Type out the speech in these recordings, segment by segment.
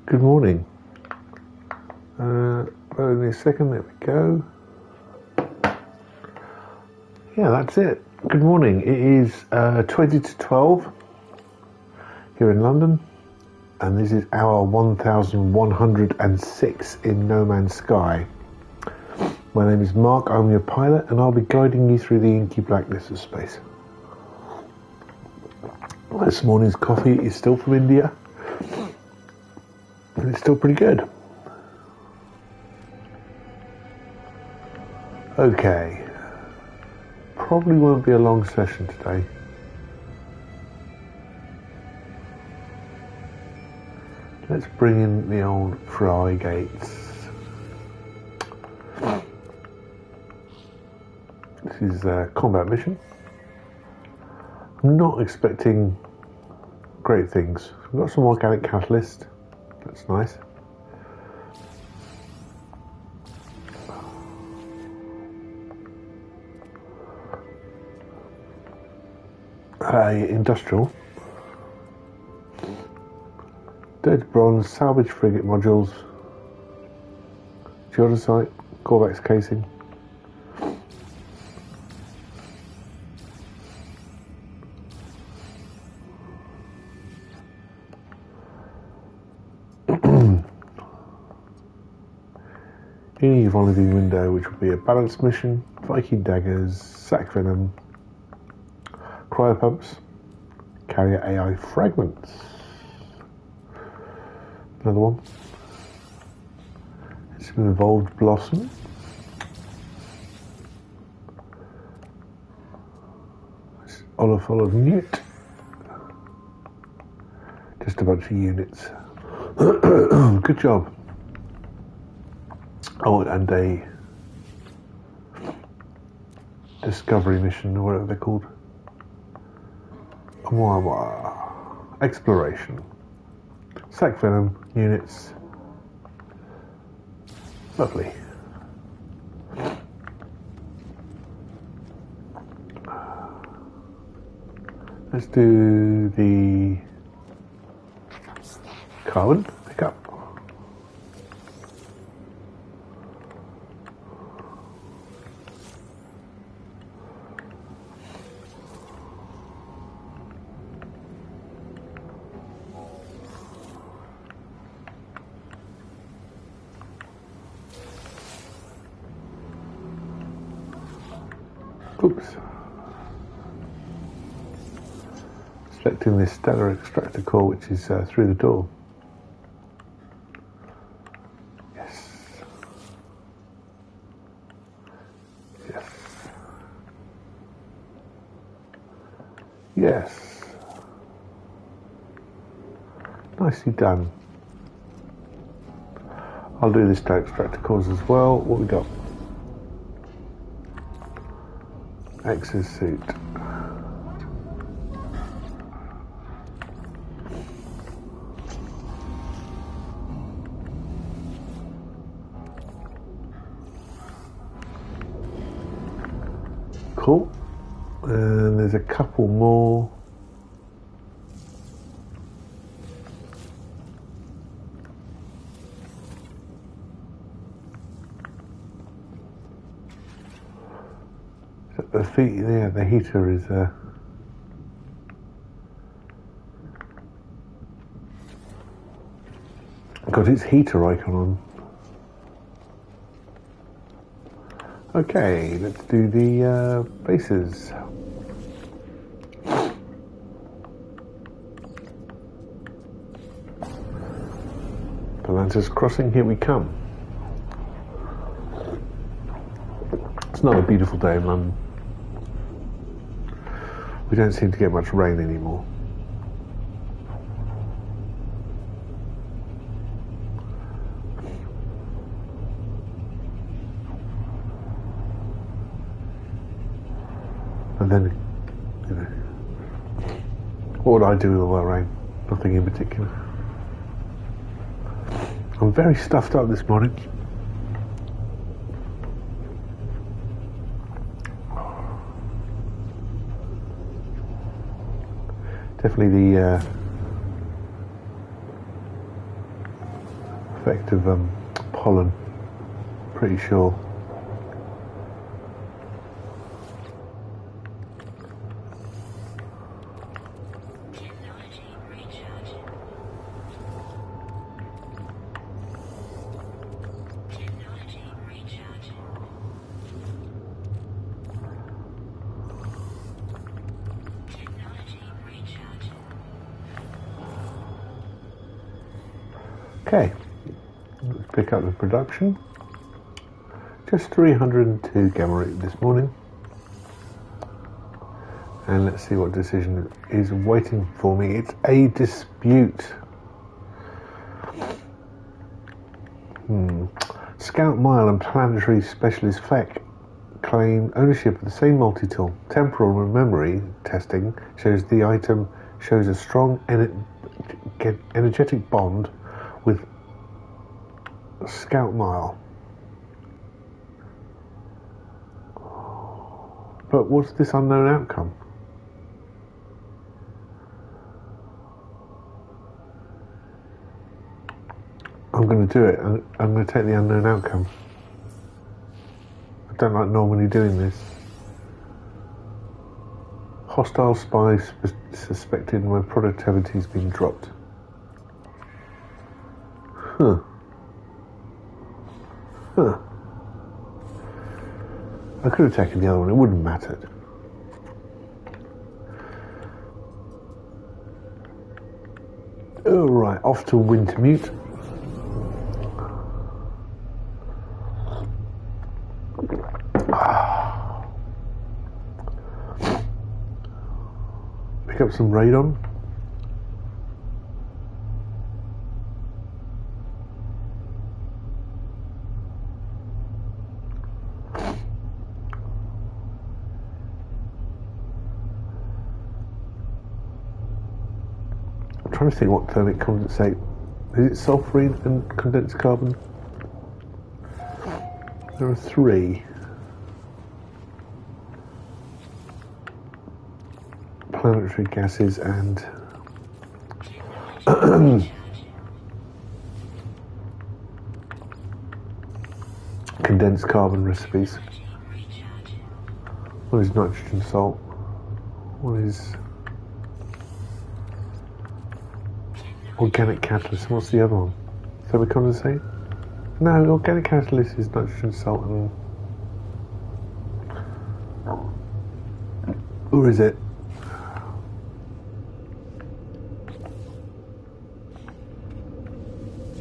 Good morning. Wait a second, there we go. Yeah, that's it. Good morning. It is 20 to 12 here in London, and this is hour 1106 in No Man's Sky. My name is Mark, I'm your pilot, and I'll be guiding you through the inky blackness of space. This morning's coffee is still from India, and it's still pretty good. Okay, probably won't be a long session today. Let's bring in the old Frygates. This is a combat mission. I'm not expecting great things. We've got some organic catalyst. That's nice. Industrial. Dirty bronze, salvage frigate modules, geodesite, Corvex casing. Any rendezvous window, which will be a balanced mission, Viking daggers, sac venom, cryopumps, carrier AI fragments. Another one. Some evolved blossom. Oliphol of Newt. Just a bunch of units. Good job. Oh, and a discovery mission, or whatever they're called. Exploration. Sac venom units. Lovely. Let's do the carbon pickup. Oops. Selecting this stellar extractor core, which is through the door. Yes. Yes. Yes. Nicely done. I'll do this to extractor cores as well. What we got? Exosuit. Cool. And there's a couple more. The heater is got its heater icon on. Okay, let's do the bases. Palantis Crossing, here we come. It's not a beautiful day in London. We don't seem to get much rain anymore. And then, you know, what would I do with all that rain? Nothing in particular. I'm very stuffed up this morning. Definitely effect of pollen, pretty sure. Okay, let's pick up the production. Just 302 gamma this morning. And let's see what decision is waiting for me. It's a dispute. Scout Mile and Planetary Specialist FEC claim ownership of the same multi-tool. Temporal memory testing shows the item shows a strong energetic bond with Scout Mile. But what's this unknown outcome? I'm going to do it. I'm going to take the unknown outcome. I don't like normally doing this. Hostile spy suspected my productivity's been dropped. Huh. I could have taken the other one, it wouldn't have mattered. Alright, off to Wintermute. Pick up some radon. I'm trying to think what thermic condensate. Is it sulfurine and condensed carbon? There are 3. Planetary gases and condensed carbon recipes. One is nitrogen salt. One is organic catalyst. What's the other one? Thermic condensate? No, organic catalyst is nitrogen salt and... Or is it?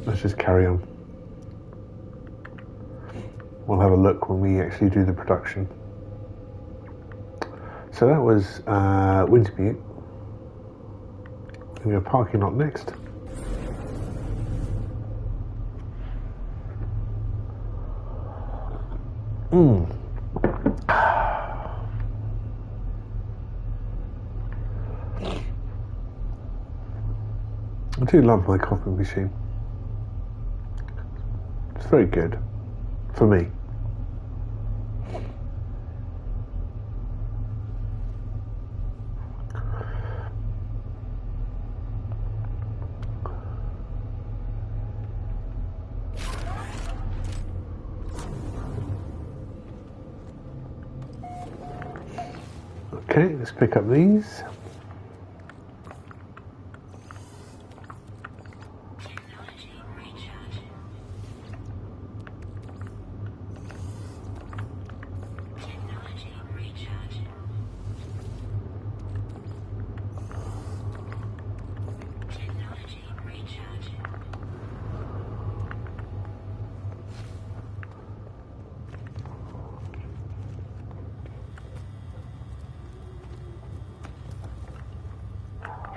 Let's just carry on. We'll have a look when we actually do the production. So that was Wintermute. We go parking lot next. I do love my coffee machine. It's very good for me. Okay, let's pick up these.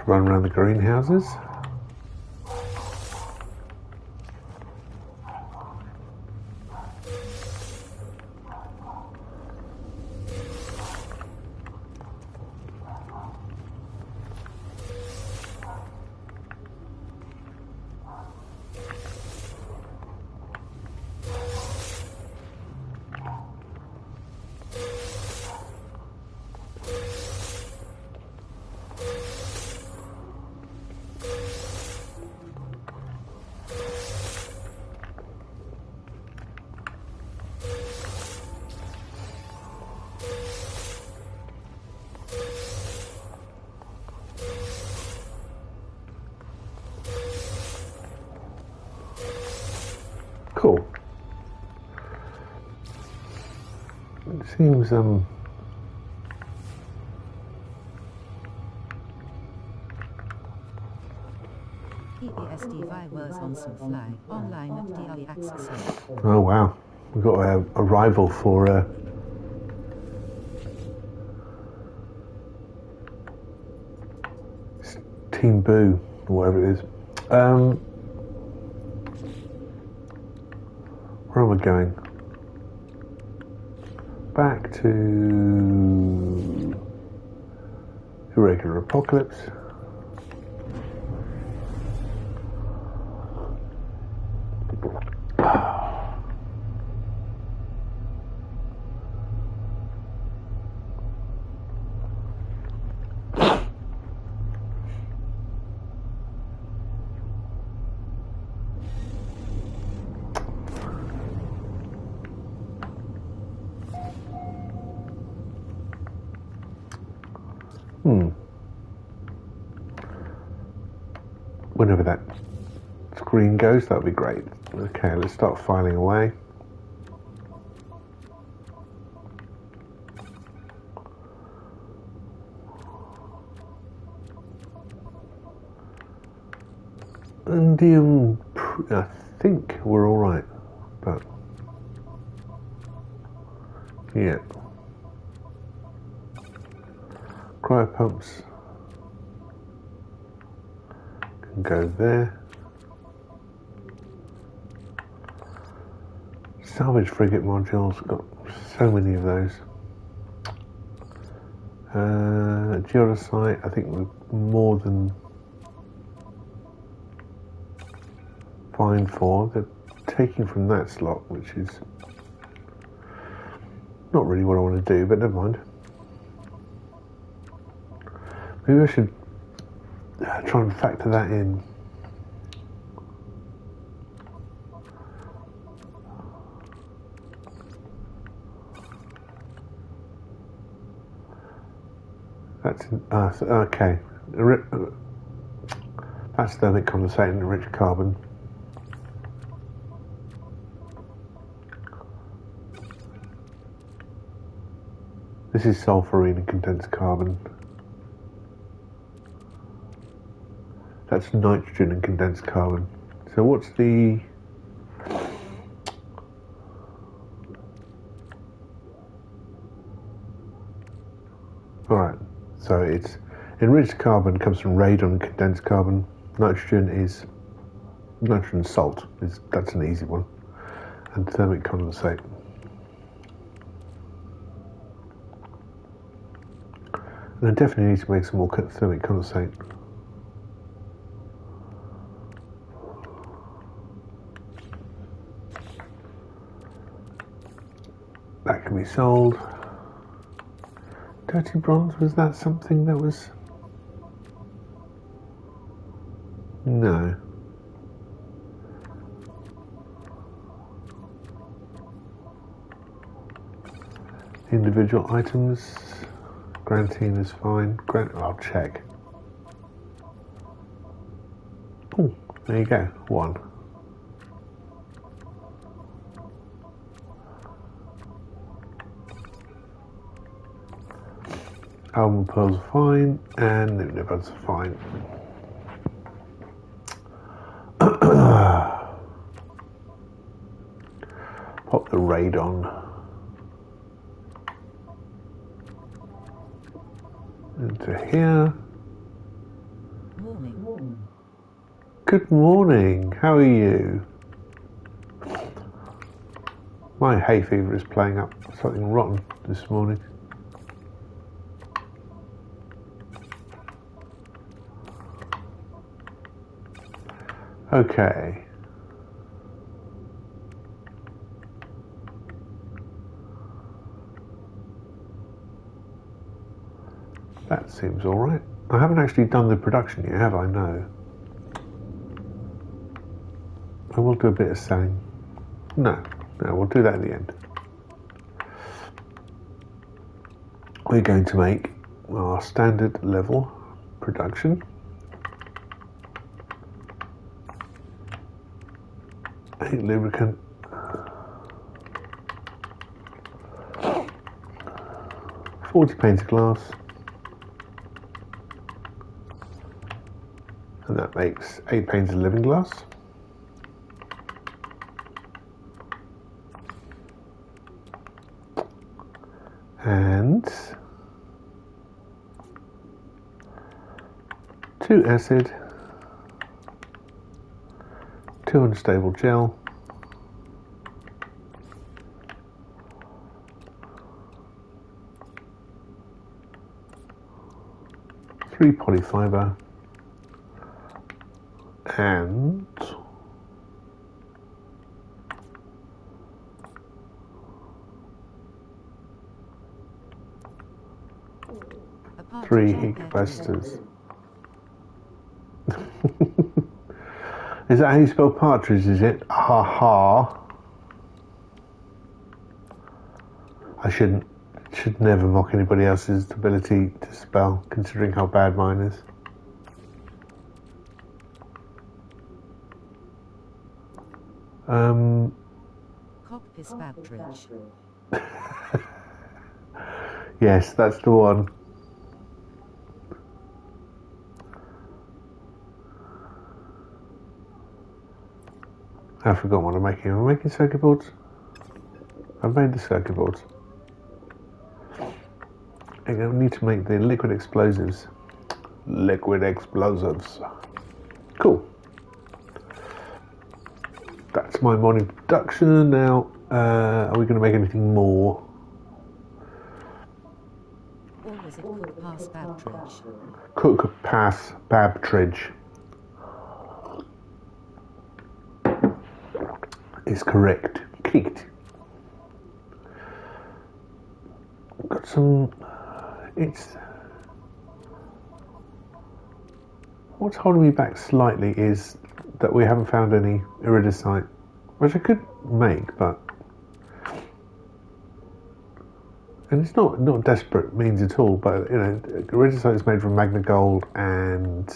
Run around the greenhouses. Cool. It seems ESD was on Fly online at daily access. Oh wow, we've got a rival for Team Boo, or whatever it is. Where am I going? Back to Irregular Apocalypse. Whenever that screen goes, that'll be great. Okay, let's start filing away. And I think we're all right, but yeah. Cryo pumps can go there. Salvage frigate modules, got so many of those. Geodesite, I think we're more than fine for. They're taking from that slot, which is not really what I want to do, but never mind. Maybe I should try and factor that in. That's okay. That's thermic condensate and enriched carbon. This is sulfurine and condensed carbon. That's nitrogen and condensed carbon. So what's the... Alright, so it's enriched carbon comes from radon and condensed carbon. Nitrogen is nitrogen salt. That's an easy one. And thermic condensate. And I definitely need to make some more thermic condensate. That can be sold. Dirty bronze, was that something that was... No. Individual items. Grantine is fine. I'll check. Oh, there you go. One. Almond pearls are fine, and nibs are fine. Pop the radon into here. Morning. Good morning. How are you? My hay fever is playing up something rotten this morning. Okay. That seems all right. I haven't actually done the production yet, have I? No. I will do a bit of selling. No, we'll do that at the end. We're going to make our standard level production. Lubricant 40 panes of glass, and that makes 8 panes of living glass. And 2 acid, 2 unstable gel, 3 polyfiber, and three heat capacitors. Is that how you spell partridge, is it? Ha ha. I should never mock anybody else's ability to spell, considering how bad mine is. Cockpiss Babtridge. Yes, that's the one. I forgot what I'm making. Am I making circuit boards? I've made the circuit boards. I need to make the liquid explosives. Liquid explosives. Cool. That's my morning production. Now, are we going to make anything more? Or was it Cook Pass Babtridge? Cook Pass Babtridge is correct. Correct. Got some. What's holding me back slightly is that we haven't found any iridescent, which I could make, but. And it's not desperate means at all, but iridescent is made from magna gold and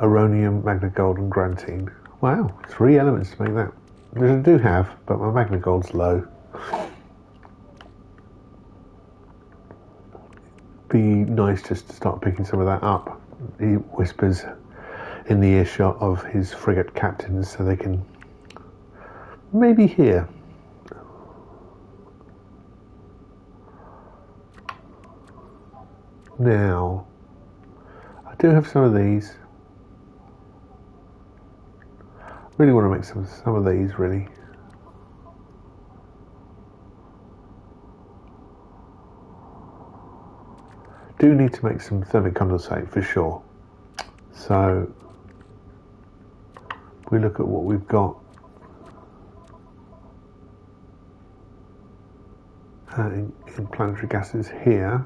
aronium, magna gold, and grantine. Wow, 3 elements to make that. Which I do have, but my magna gold's low. Be nice just to start picking some of that up. He whispers in the earshot of his frigate captains so they can maybe hear. Now, I do have some of these. Really want to make some of these, really. Do need to make some thermic condensate for sure. So, we look at what we've got. In planetary gases here.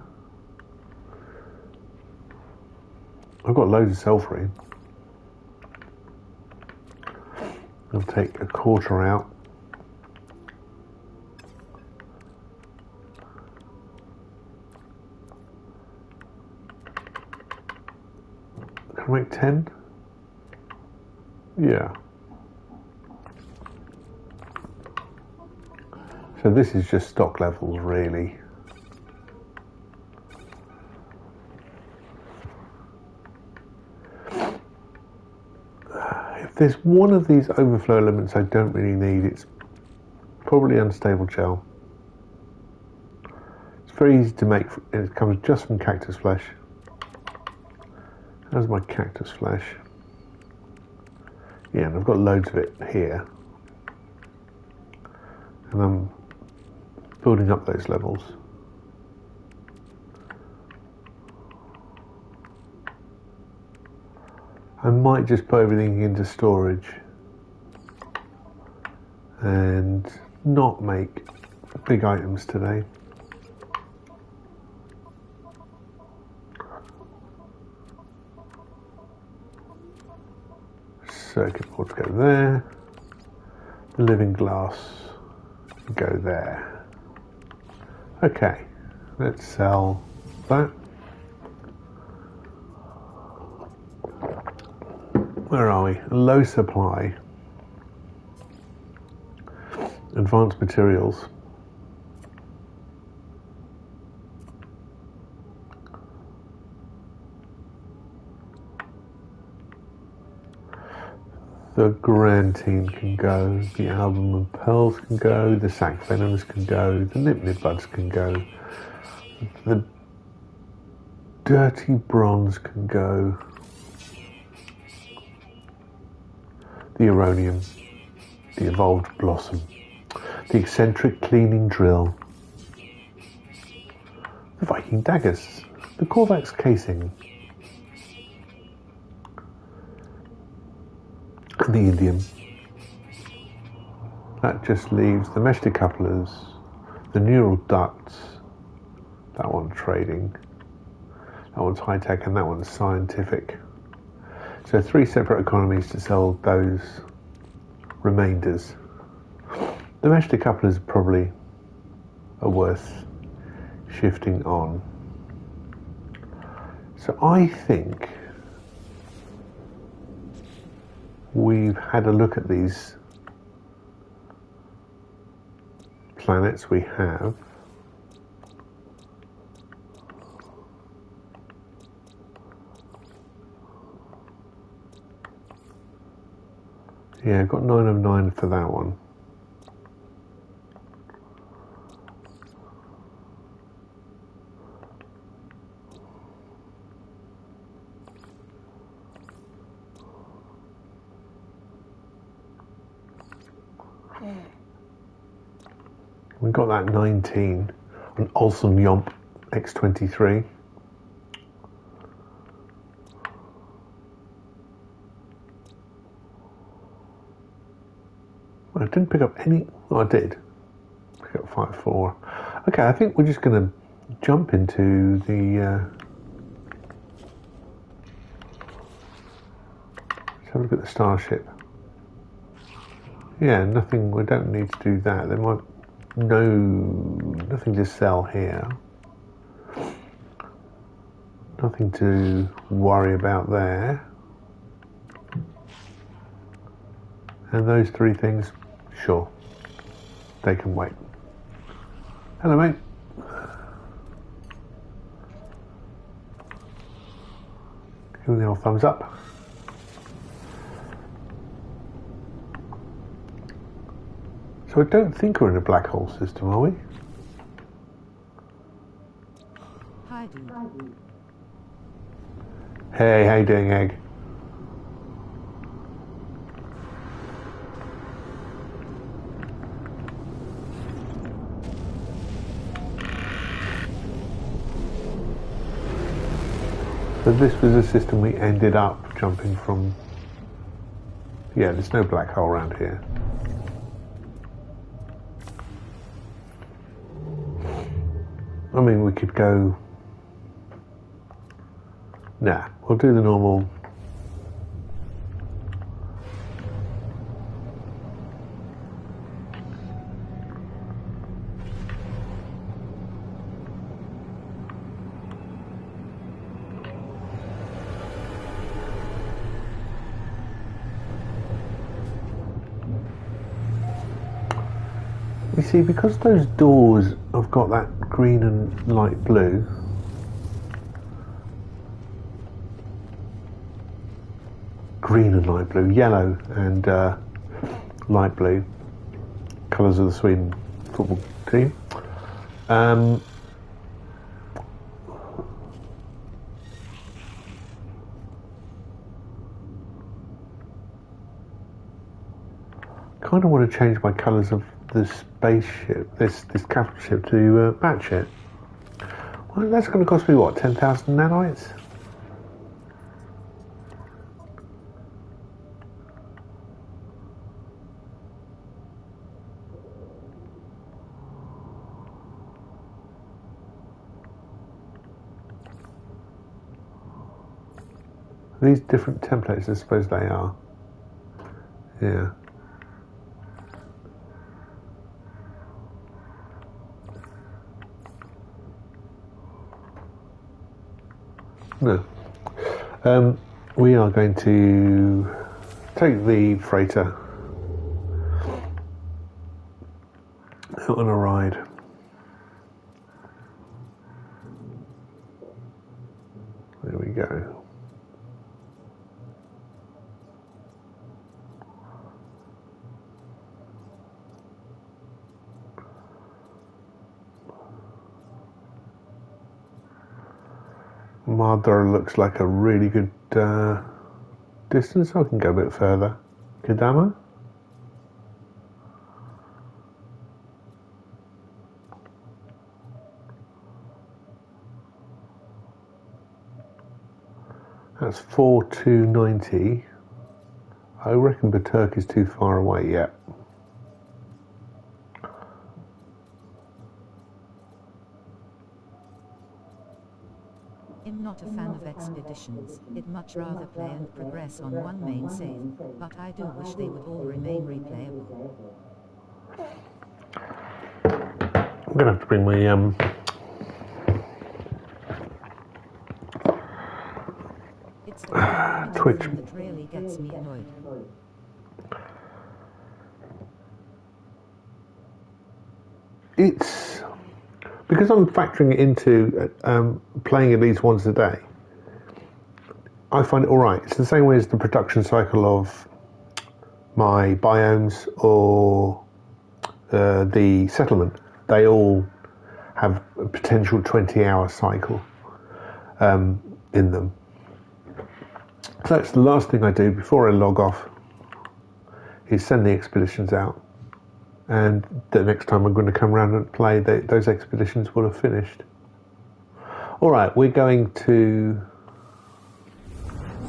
I've got loads of sulfurine. I'll take a quarter out. Can I make 10? Yeah. So this is just stock levels, really. If there's one of these overflow elements I don't really need, it's probably unstable gel. It's very easy to make, and it comes just from cactus flesh. There's my cactus flesh. Yeah, and I've got loads of it here. And I'm building up those levels. I might just put everything into storage and not make big items today. Circuit boards go there. The living glass go there. Okay, let's sell that. Where are we? Low supply. Advanced materials. The Grantine can go, the Album of Pearls can go, the Sac Venoms can go, the Nip Nip Buds can go, the Dirty Bronze can go, the Aronium, the Evolved Blossom, the Eccentric Cleaning Drill, the Viking Daggers, the Corvax Casing, and the Indium. That just leaves the mesh decouplers, the neural ducts, that one's trading, that one's high tech, and that one's scientific. So 3 separate economies to sell those remainders. The mesh decouplers probably are worth shifting on. So I think we've had a look at these planets we have. Yeah, got 9 of 9 for that one. We got that 19 on Olsen Yomp X23. I didn't pick up any. Oh, I did pick up 5-4. Okay, I think we're just going to jump into the. Let's have a look at the starship. Yeah, nothing. We don't need to do that. There might nothing to sell here. Nothing to worry about there. And those 3 things, sure, they can wait. Hello, mate. Give me the old thumbs up. So I don't think we're in a black hole system, are we? Hi, dude. Hey, how you doing, Egg? So this was a system we ended up jumping from. Yeah, there's no black hole around here. I mean, we could go. Nah, we'll do the normal. You see, because those doors have got that green and light blue, yellow and light blue, colours of the Sweden football team. Kind of want to change my colours of the spaceship, this capital ship, to match it. Well, that's going to cost me what, 10,000 nanites? These different templates, I suppose they are. Yeah. No. We are going to take the freighter out on a ride. There we go. Mardor looks like a really good distance. I can go a bit further. Kadama? That's 4290. I reckon Baturk is too far away yet. I'm not a fan of expeditions. I'd much rather play and progress on one main save, but I do wish they would all remain replayable. I'm gonna have to bring my It's the kind of Twitch. thing that really gets me annoyed. It's because I'm factoring it into playing at least once a day. I find it all right. It's the same way as the production cycle of my biomes or the settlement. They all have a potential 20-hour cycle in them. So that's the last thing I do before I log off is send the expeditions out. And the next time I'm going to come around and play, those expeditions will have finished. All right, we're going to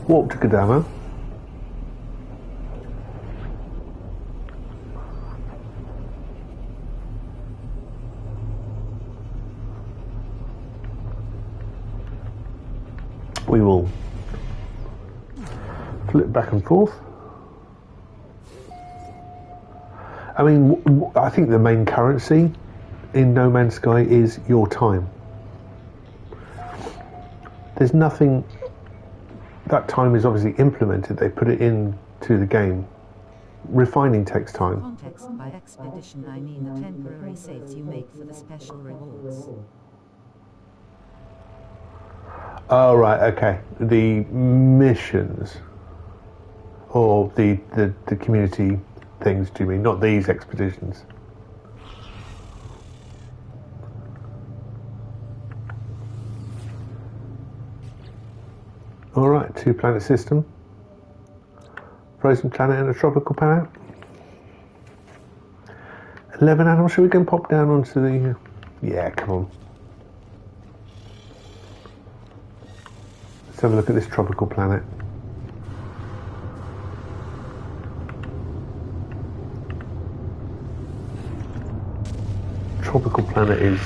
walk to Kadama. We will flip back and forth. I mean, I think the main currency in No Man's Sky is your time. There's nothing... That time is obviously implemented. They put it into the game. Refining takes time. Context by expedition, I mean the temporary saves you make for the special rewards. Oh, right, okay. The missions. Or the community things, do you mean? Not these expeditions. All right, 2-planet system. Frozen planet and a tropical planet. 11 animals. Should we go and pop down onto the... Yeah, come on. Let's have a look at this tropical planet. Tropical planet is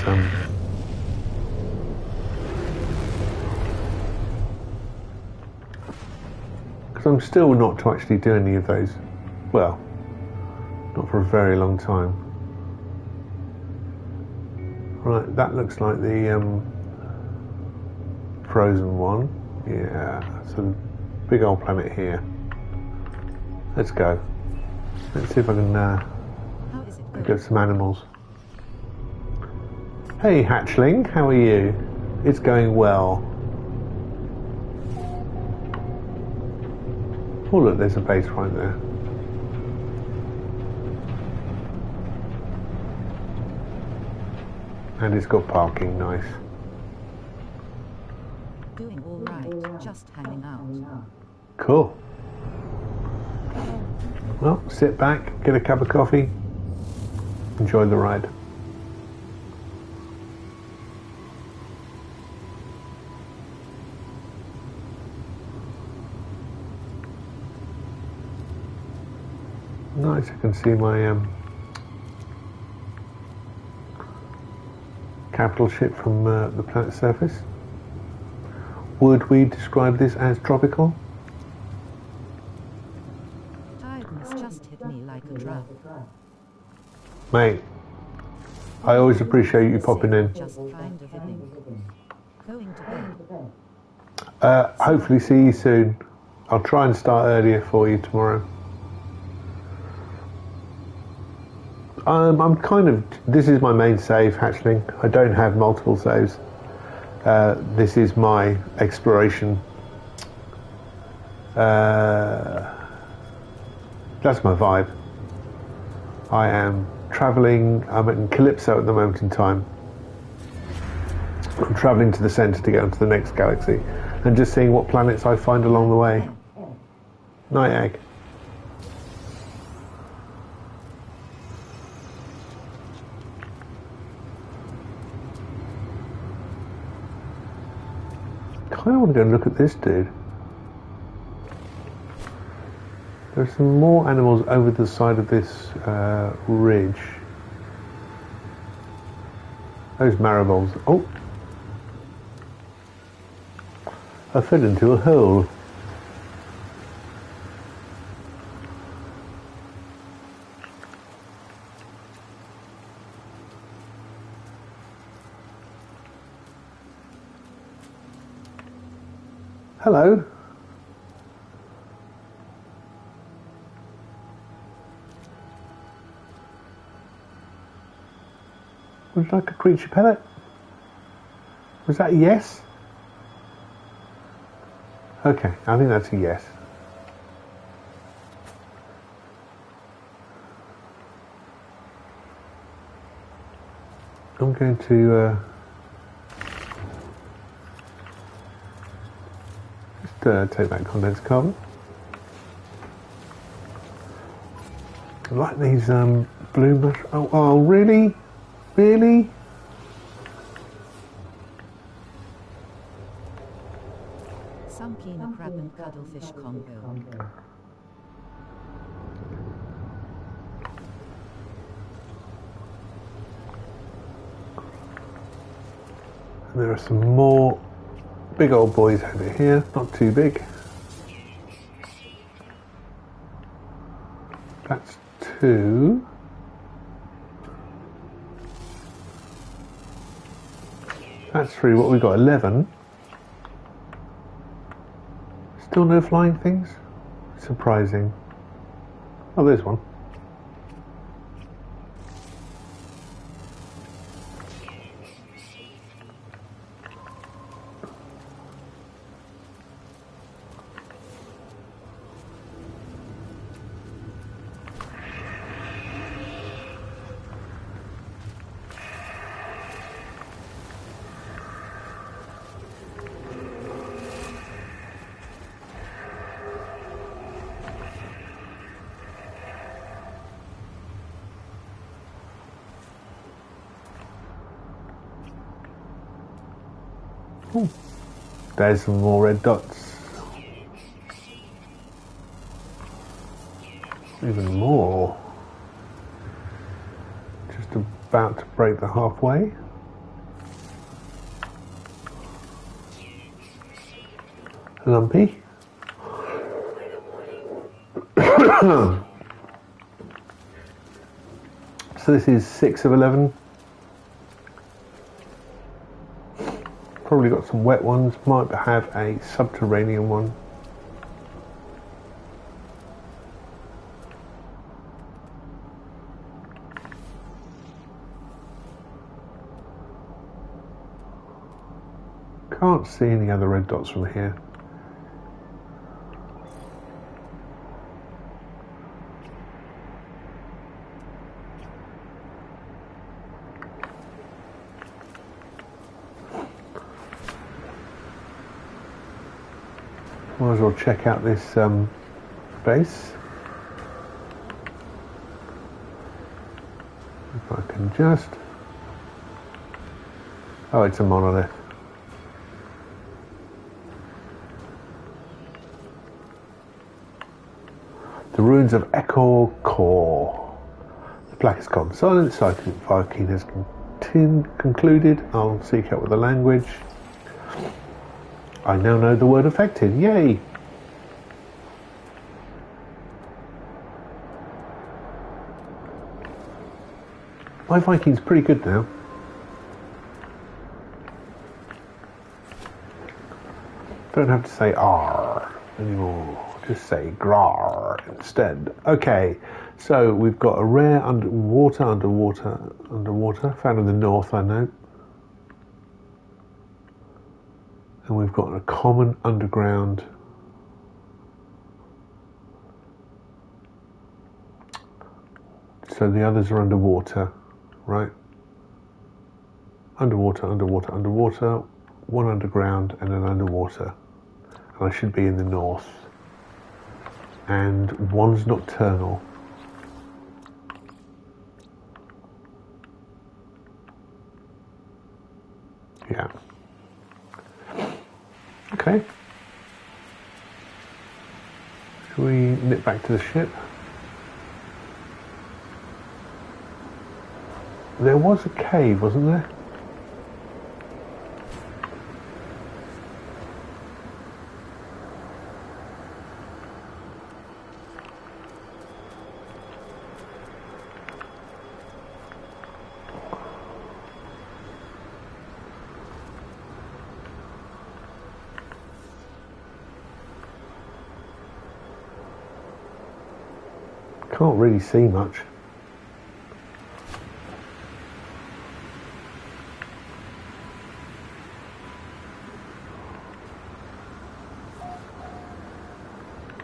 because I'm still not to actually do any of those. Well, not for a very long time. Right, that looks like the frozen one. Yeah, it's a big old planet here. Let's go. Let's see if I can How is it going? get some animals. Hey hatchling, how are you? It's going well. Oh look, there's a base right there. And it's got parking, nice. Doing all right, just hanging out. Cool. Well, sit back, get a cup of coffee, enjoy the ride. Nice, I can see my capital ship from the planet's surface. Would we describe this as tropical? Tiredness just hit me like a drought. Mate, I always appreciate you popping in. Just kind of evening. Going to bed. Hopefully see you soon. I'll try and start earlier for you tomorrow. I'm kind of... This is my main save, Hatchling. I don't have multiple saves. This is my exploration. That's my vibe. I am travelling. I'm in Calypso at the moment in time. I'm travelling to the centre to get onto the next galaxy, and just seeing what planets I find along the way. Night egg. I kind of want to go and look at this dude. There's some more animals over the side of this ridge. Those marigolds. Oh! I fell into a hole. Hello. Would you like a creature pellet? Was that a yes? Okay, I think that's a yes. I'm going to just take that condensed carbon. I like these blue mushrooms. Oh, really? Really? Some keen crab and cuttlefish combo. And there are some more big old boys over here, not too big. That's 2. That's 3. What we got? 11. Still no flying things? Surprising. Oh, there's one. Ooh, there's some more red dots. Even more. Just about to break the halfway. Lumpy. So this is 6 of 11. Probably got some wet ones, might have a subterranean one. Can't see any other red dots from here. Might as well check out this base. If I can just... Oh, it's a monolith. The ruins of Echor Core. The plaque is gone silent. Cycling Viking has concluded. I'll seek out with the language. I now know the word affected. Yay! My Viking's pretty good now. Don't have to say R anymore. Just say grar instead. Okay, so we've got a rare underwater, found in the north, I know. And we've got a common underground. So the others are underwater, right? underwater, underwater, underwater, one underground and an underwater. And I should be in the north. And one's nocturnal. Yeah. Okay. Shall we nip back to the ship? There was a cave, wasn't there? Can't really see much.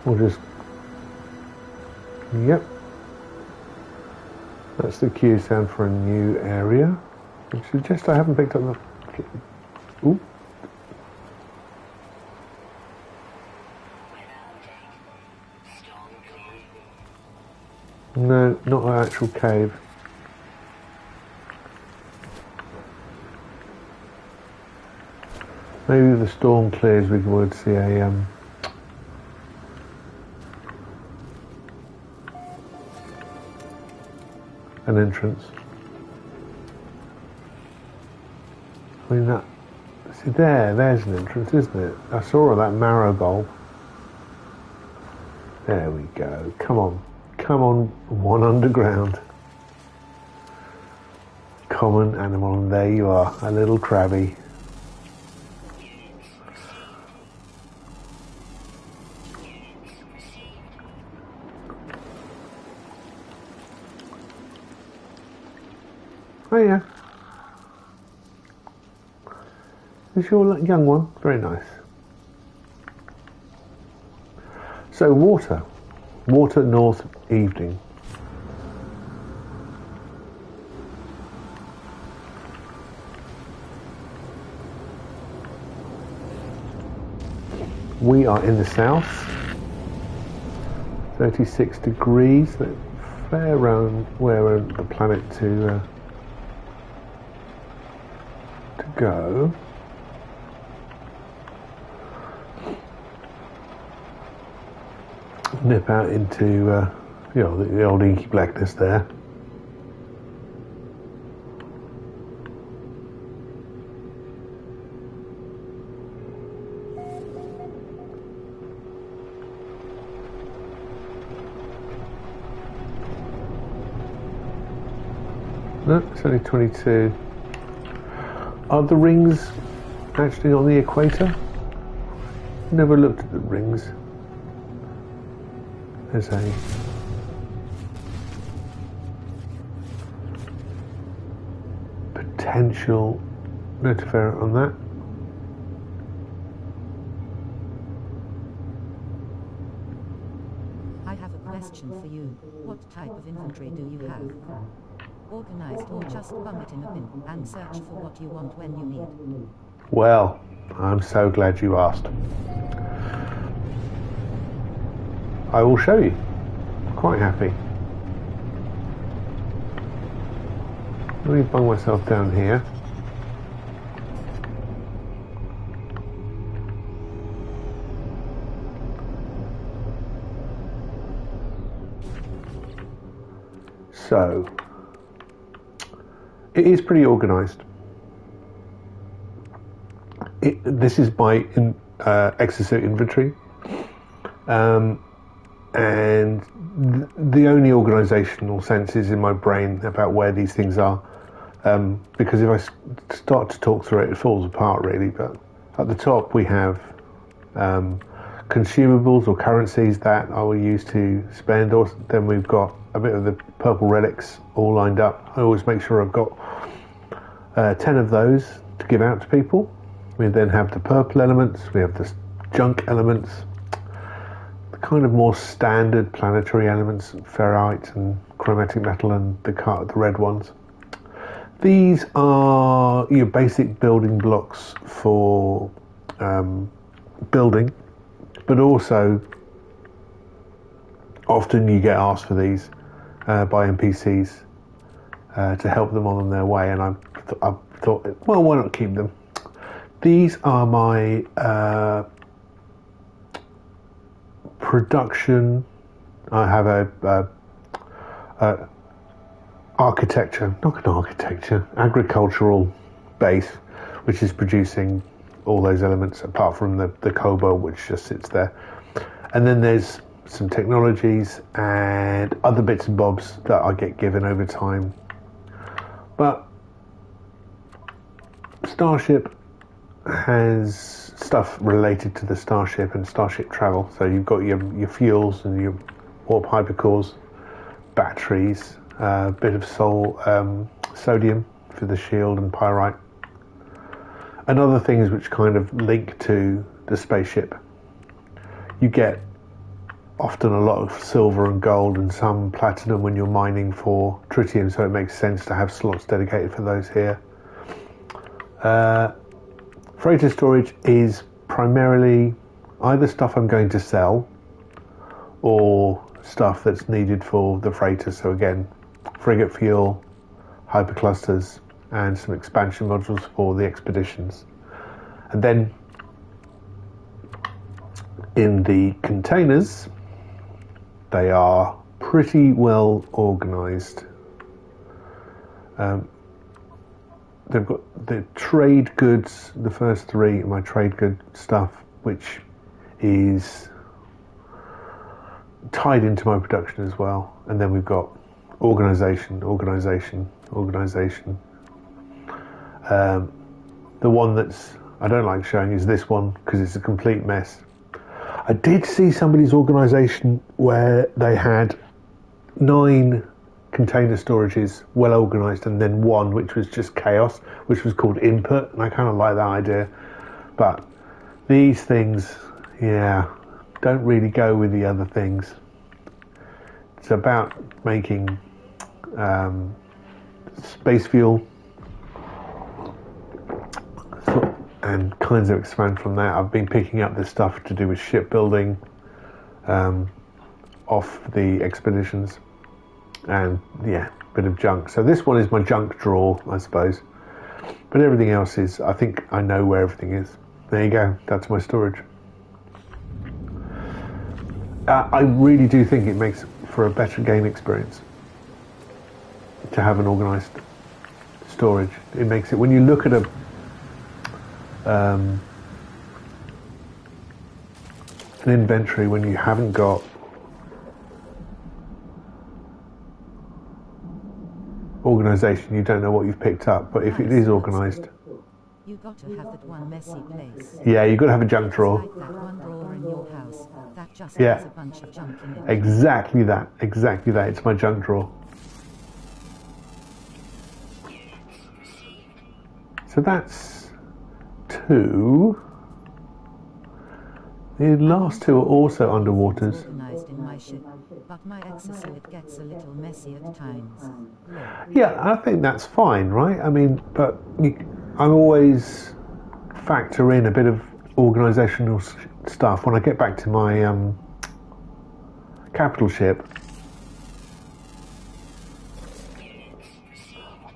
We'll just, yep. That's the cue sound for a new area. Which suggests I haven't picked up the, ooh. No, not an actual cave. Maybe if the storm clears we would see a an entrance. I mean that, see there's an entrance, isn't it? I saw that marrow bowl. There we go, come on, one underground. Common animal, and there you are, a little crabby. Oh yeah. Is your young one? Very nice. So water north evening. We are in the south. 36 degrees. Fair round where the planet to go. Nip out into the old inky blackness there. No, it's only 22. Are the rings actually on the equator? Never looked at the rings. There's a potential notifier on that. I have a question for you. What type of inventory do you have? Organized or just bung it in a bin and search for what you want when you need? Well, I'm so glad you asked. I will show you. Quite happy. Let me bung myself down here. So, it is pretty organised. This is my exosuit inventory. And the only organisational sense is in my brain about where these things are, because if I start to talk through it, it falls apart really. But at the top we have consumables or currencies that I will use to spend, or then we've got a bit of the purple relics all lined up. I always make sure I've got 10 of those to give out to people. We then have the purple elements, we have the junk elements, kind of more standard planetary elements, ferrite and chromatic metal and the red ones. These are your basic building blocks for building, but also often you get asked for these by NPCs to help them on their way, and I've thought, well, why not keep them? These are my production. I have a agricultural base, which is producing all those elements apart from the cobalt, which just sits there. And then there's some technologies and other bits and bobs that I get given over time. But Starship has stuff related to the Starship and Starship travel. So you've got your fuels and your warp hypercores, batteries, a bit of sodium for the shield and pyrite, and other things which kind of link to the spaceship. You get often a lot of silver and gold and some platinum when you're mining for tritium, so it makes sense to have slots dedicated for those here. Freighter storage is primarily either stuff I'm going to sell or stuff that's needed for the freighter. So again, frigate fuel, hyperclusters, and some expansion modules for the expeditions. And then in the containers, they are pretty well organized. They've got the trade goods, the first three are my trade good stuff, which is tied into my production as well. And then we've got organization. The one that's I don't like showing is this one because it's a complete mess. I did see somebody's organization where they had 9 container storages well organized and then one which was just chaos, which was called input, and I kind of like that idea. But these things, don't really go with the other things. It's about making space fuel and kinds of expand from that. I've been picking up this stuff to do with shipbuilding off the expeditions, and a bit of junk. So this one is my junk drawer, I suppose, but everything else is, I think I know where everything is. There you go, that's my storage. I really do think it makes for a better game experience to have an organized storage. It makes it, when you look at an inventory, when you haven't got organization, you don't know what you've picked up. But if it is organized, you got to have that one messy place. Yeah, you've got to have a junk drawer. Like that one drawer in your house that just Yeah. has a bunch of junk in it. Exactly that. It's my junk drawer. So that's 2. The last 2 are also underwaters. Organized in my ship, but my exosuit gets a little messy at times. Yeah, I think that's fine, right? I mean, but I always factor in a bit of organisational stuff when I get back to my capital ship.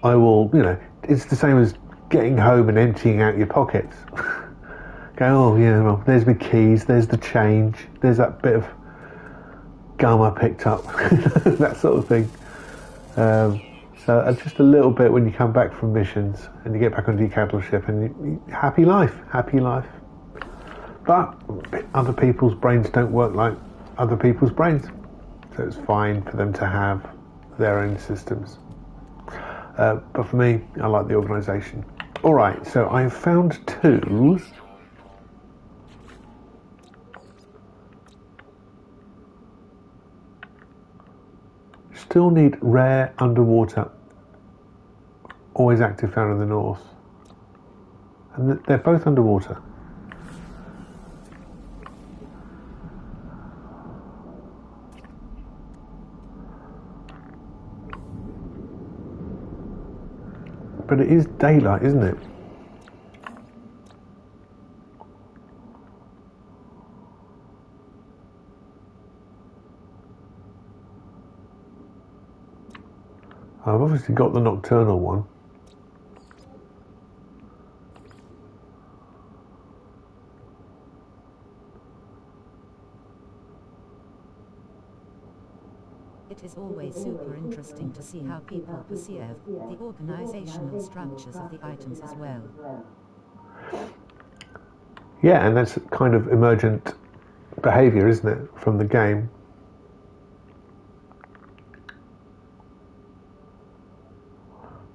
I will, it's the same as getting home and emptying out your pockets. Go, well, there's my keys, there's the change, there's that bit of gum I picked up, that sort of thing. So just a little bit when you come back from missions and you get back onto your capital ship, and happy life. But other people's brains don't work like other people's brains, so it's fine for them to have their own systems. But for me, I like the organisation. All right, so I've found 2. Still need rare underwater, always active, found in the north. And they're both underwater. But it is daylight, isn't it? I've obviously got the nocturnal one. It is always super interesting to see how people perceive the organizational structures of the items as well. Yeah, and that's kind of emergent behavior, isn't it, from the game?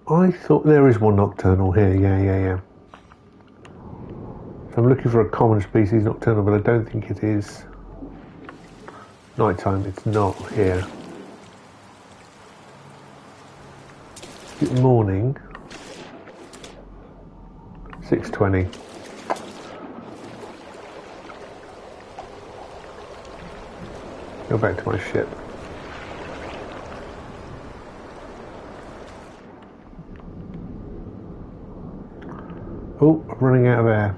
I thought there is one nocturnal here, yeah. So I'm looking for a common species nocturnal, but I don't think it is nighttime. It's not here. Good morning. 6:20. Go back to my ship. Oh, I'm running out of air.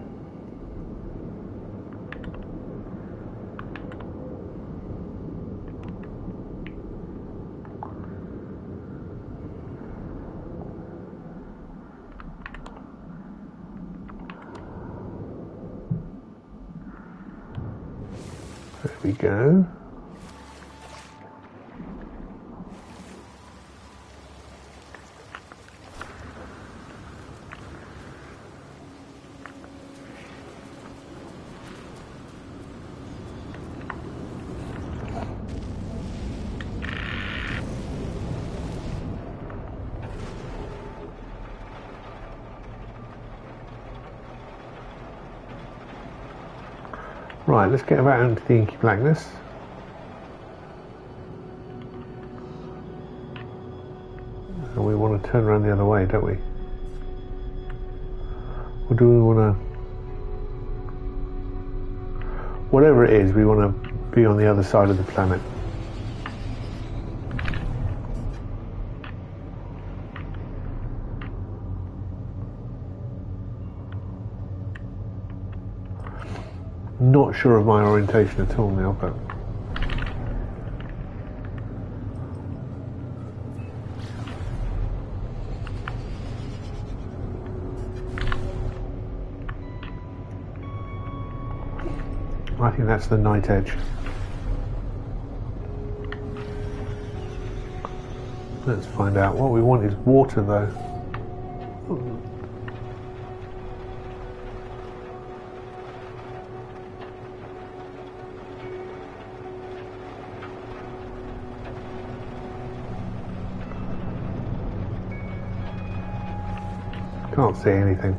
There we go. Right, let's get out into the inky blackness. And we want to turn around the other way, don't we? Or do we want to... Whatever it is, we want to be on the other side of the planet. Not sure of my orientation at all now, but I think that's the night edge. Let's find out. What we want is water, though. Can't see anything.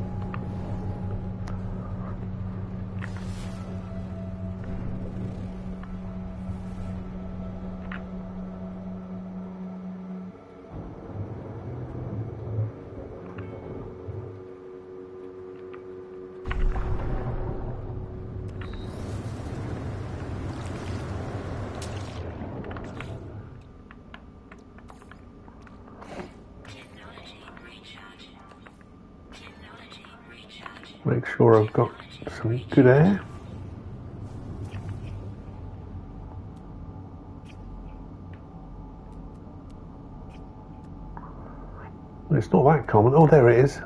Make sure I've got some good air. It's not that common. Oh, there it is.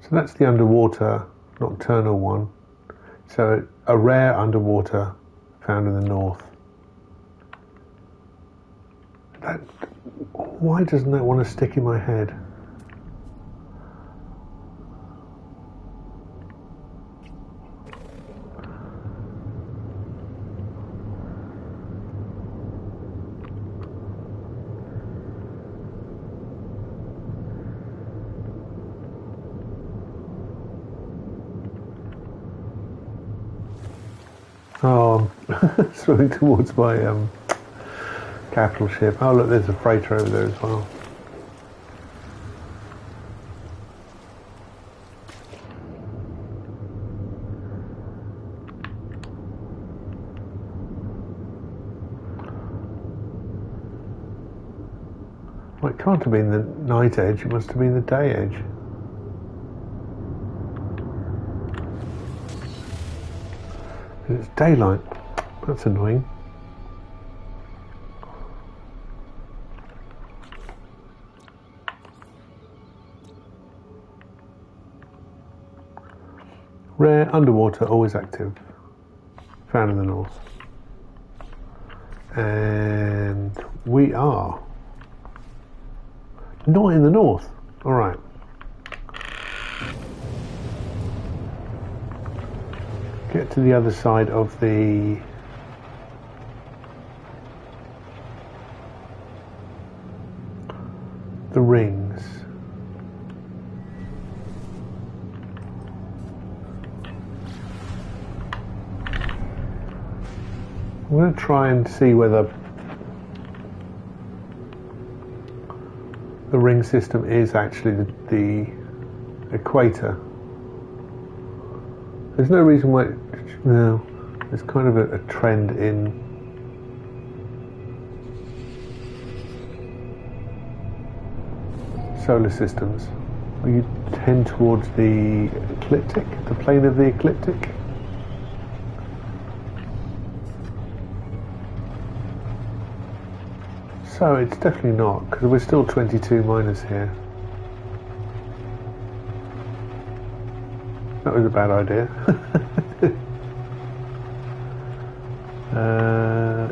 So that's the underwater nocturnal one. So a rare underwater found in the north. Why doesn't that want to stick in my head? Oh, I'm swimming towards my capital ship. Oh look, there's a freighter over there as well. Well, it can't have been the night edge, it must have been the day edge. It's daylight. That's annoying. Rare underwater, always active. Found in the north. And we are not in the north. Alright. Get to the other side of the rings. I'm going to try and see whether the ring system is actually the equator. There's no reason why. No, there's kind of a trend in solar systems where you tend towards the ecliptic, the plane of the ecliptic. So it's definitely not, because we're still 22 minus here. That was a bad idea.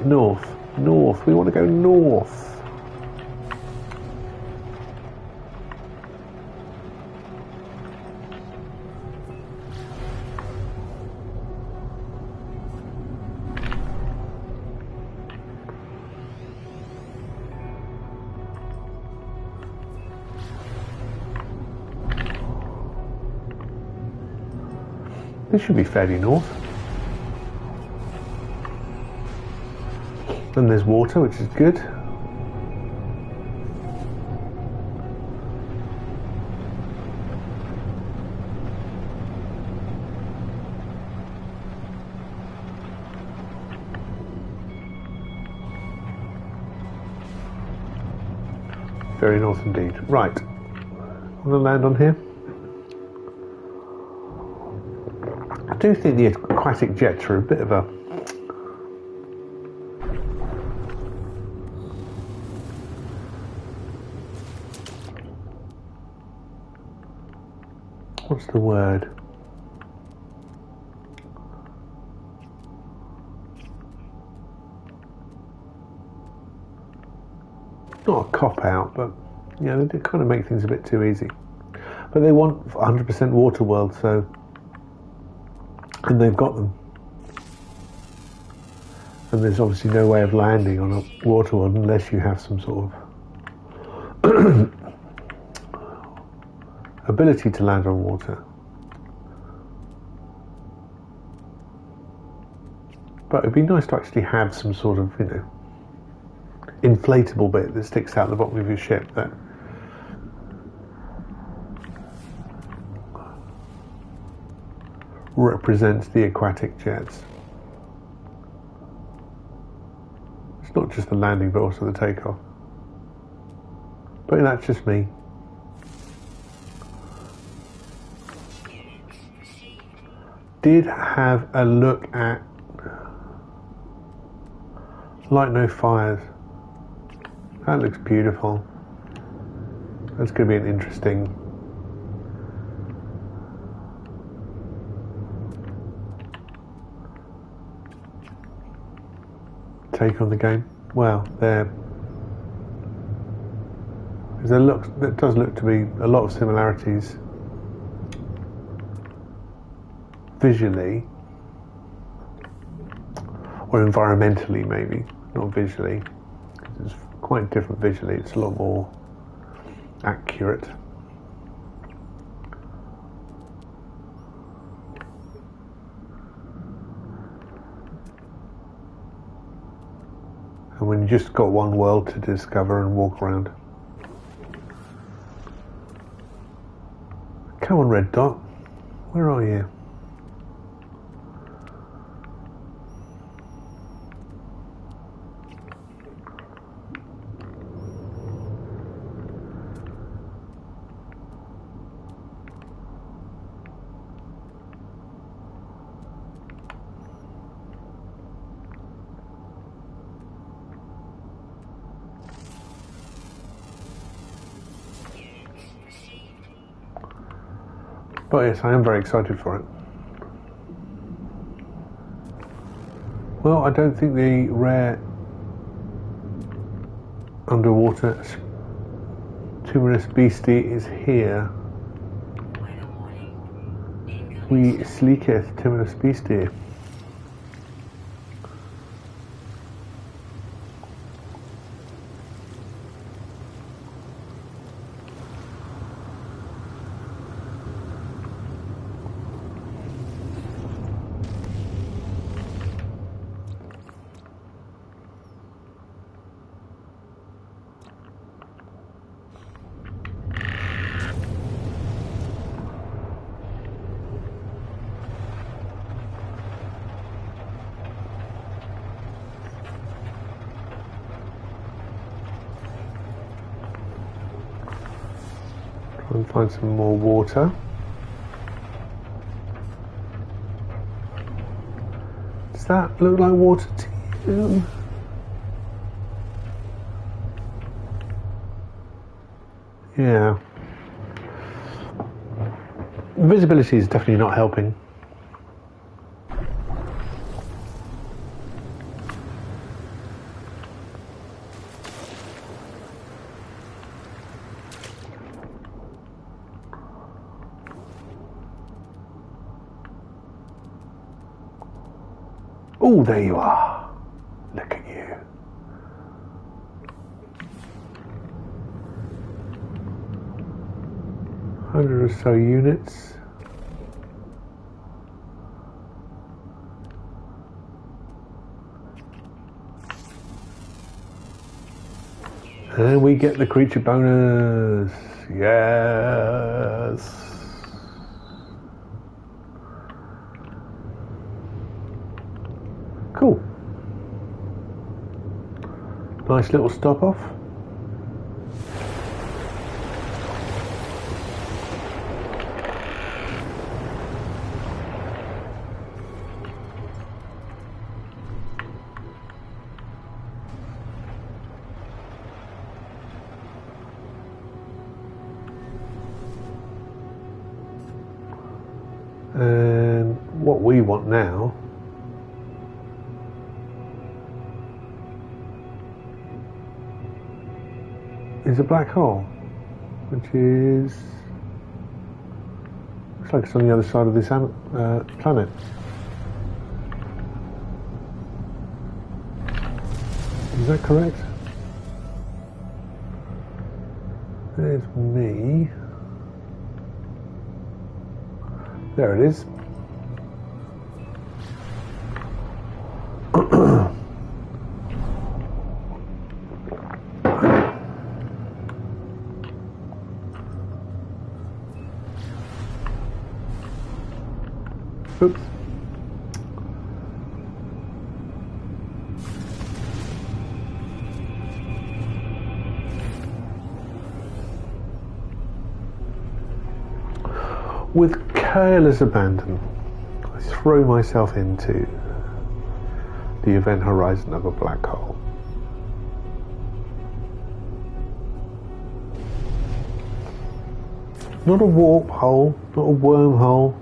North. We want to go north. This should be fairly north. And there's water, which is good. Very north indeed. Right. I'm going to land on here. I do think the aquatic jets are a bit of a what's the word? Not a cop out, but you know, they kind of make things a bit too easy. But they want 100% water world, so, and they've got them. And there's obviously no way of landing on a water world unless you have some sort of ability to land on water. But it'd be nice to actually have some sort of, you know, inflatable bit that sticks out the bottom of your ship that represents the aquatic jets. It's not just the landing but also the takeoff. But that's just me. Did have a look at Light No Fires. That looks beautiful. That's going to be an interesting take on the game. Well, there does look to be a lot of similarities visually or environmentally, maybe not visually. It's quite different visually. It's a lot more accurate. when you just got one world to discover and walk around. Come on, red dot. Where are you? But yes, I am very excited for it. Well, I don't think the rare underwater Timorous beastie is here. We sleeketh Timorous beastie. And find some more water. Does that look like water to you? Yeah. Visibility is definitely not helping. Oh, there you are. Look at you. $100 or so units. And we get the creature bonus. Yes. Cool. Nice little stop off. And what we want now is a black hole, which is looks like it's on the other side of this planet. Is that correct? There's me. There it is. Oops. With careless abandon, I throw myself into the event horizon of a black hole. Not a warp hole, not a wormhole,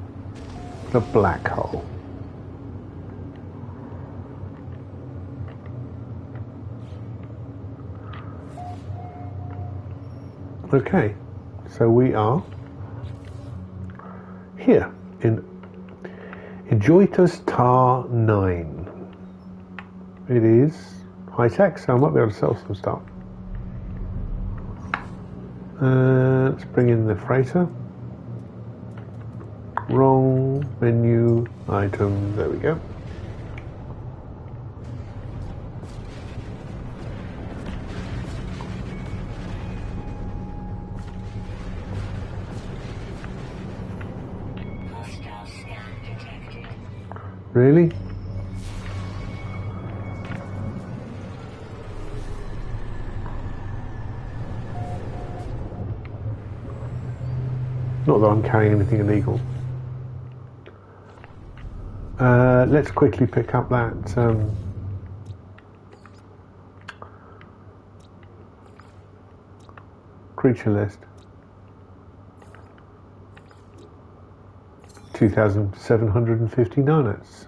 a black hole. Okay, so we are here in Ejoitus Tar 9. It is high tech, so I might be able to sell some stuff. Let's bring in the freighter. Wrong menu item. There we go. Really? Not that I'm carrying anything illegal. Let's quickly pick up that creature list. 2,759. It's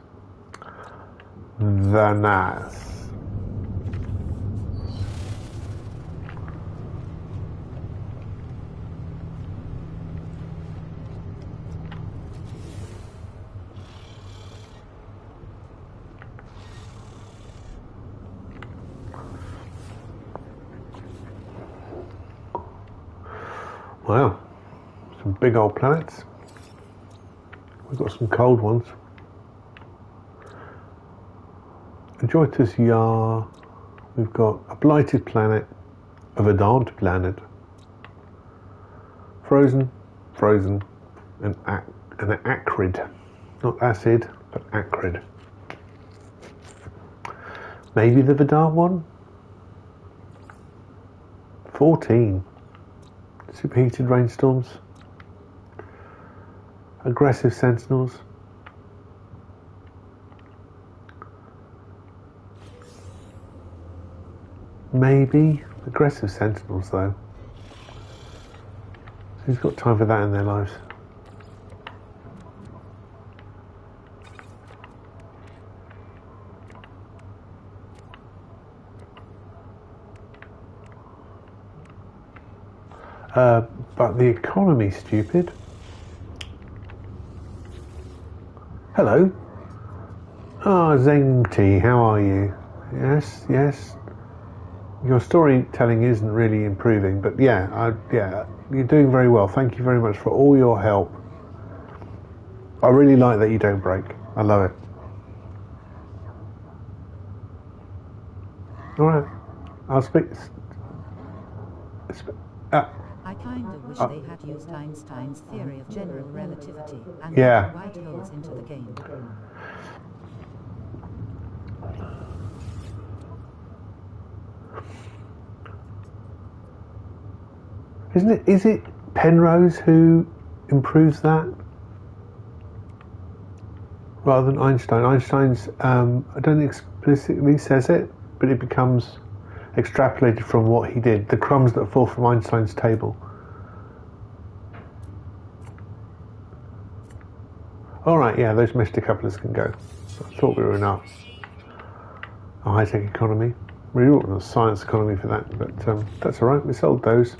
the nice. Wow, some big old planets. We've got some cold ones. Joitus Yar. We've got a blighted planet, a verdant planet, frozen, and acrid. Not acid, but acrid. Maybe the verdant one? 14. Superheated rainstorms. Aggressive sentinels. Maybe aggressive sentinels though. Who's got time for that in their lives? But the economy's stupid. Hello. Ah, Zengti, how are you? Yes. Your storytelling isn't really improving, but yeah, you're doing very well. Thank you very much for all your help. I really like that you don't break. I love it. All right, I'll speak. I kinda wish they had used Einstein's theory of general relativity and Yeah. put white holes into the game. Is it Penrose who improves that? Rather than Einstein. Einstein's, I don't think explicitly says it, but it becomes extrapolated from what he did. The crumbs that fall from Einstein's table. Alright, yeah, those Mystic couplers can go. I thought we were enough. A high-tech economy. We want a science economy for that, but that's alright, we sold those.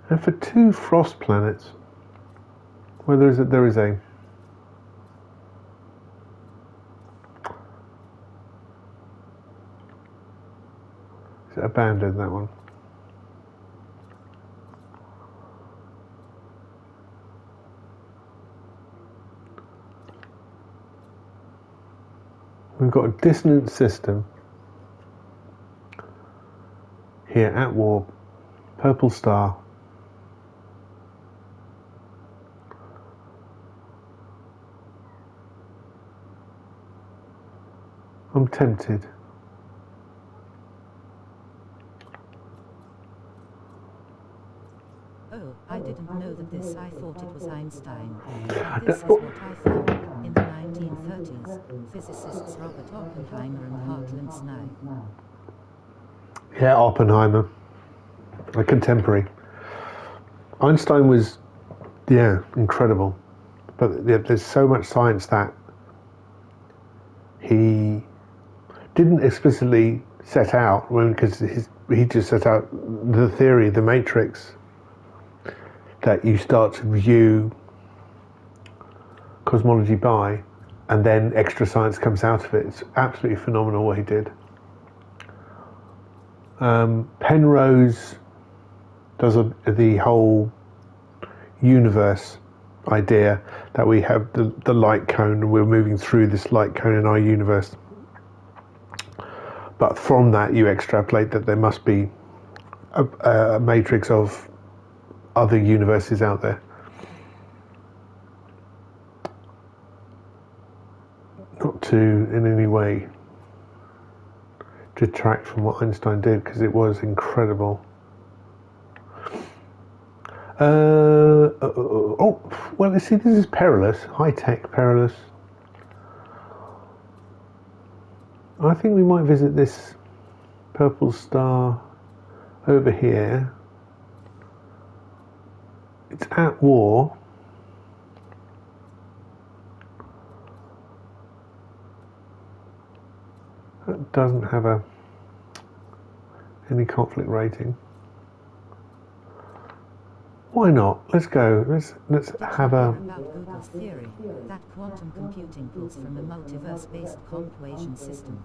And for 2 frost planets, well, there is a is it abandoned, that one? We've got a dissonant system here at warp, purple star. I'm tempted. Oh, I didn't know that I thought it was Einstein. But this is what I found. In the 1930s, physicists Robert Oppenheimer and Hartland Nye. Yeah, Oppenheimer, a contemporary. Einstein was, incredible. But there's so much science that he didn't explicitly set out, because he just set out the theory, the matrix, that you start to view cosmology by, and then extra science comes out of it. It's absolutely phenomenal what he did. Penrose does the whole universe idea that we have the light cone and we're moving through this light cone in our universe. But from that, you extrapolate that there must be a matrix of other universes out there. Not to in any way detract from what Einstein did, because it was incredible. Oh, well, you see, this is perilous, high-tech perilous. I think we might visit this purple star over here. It's at war. That doesn't have any conflict rating. Why not? Let's go. Let's have a. About Google's theory that quantum computing pulls from a multiverse-based equation system.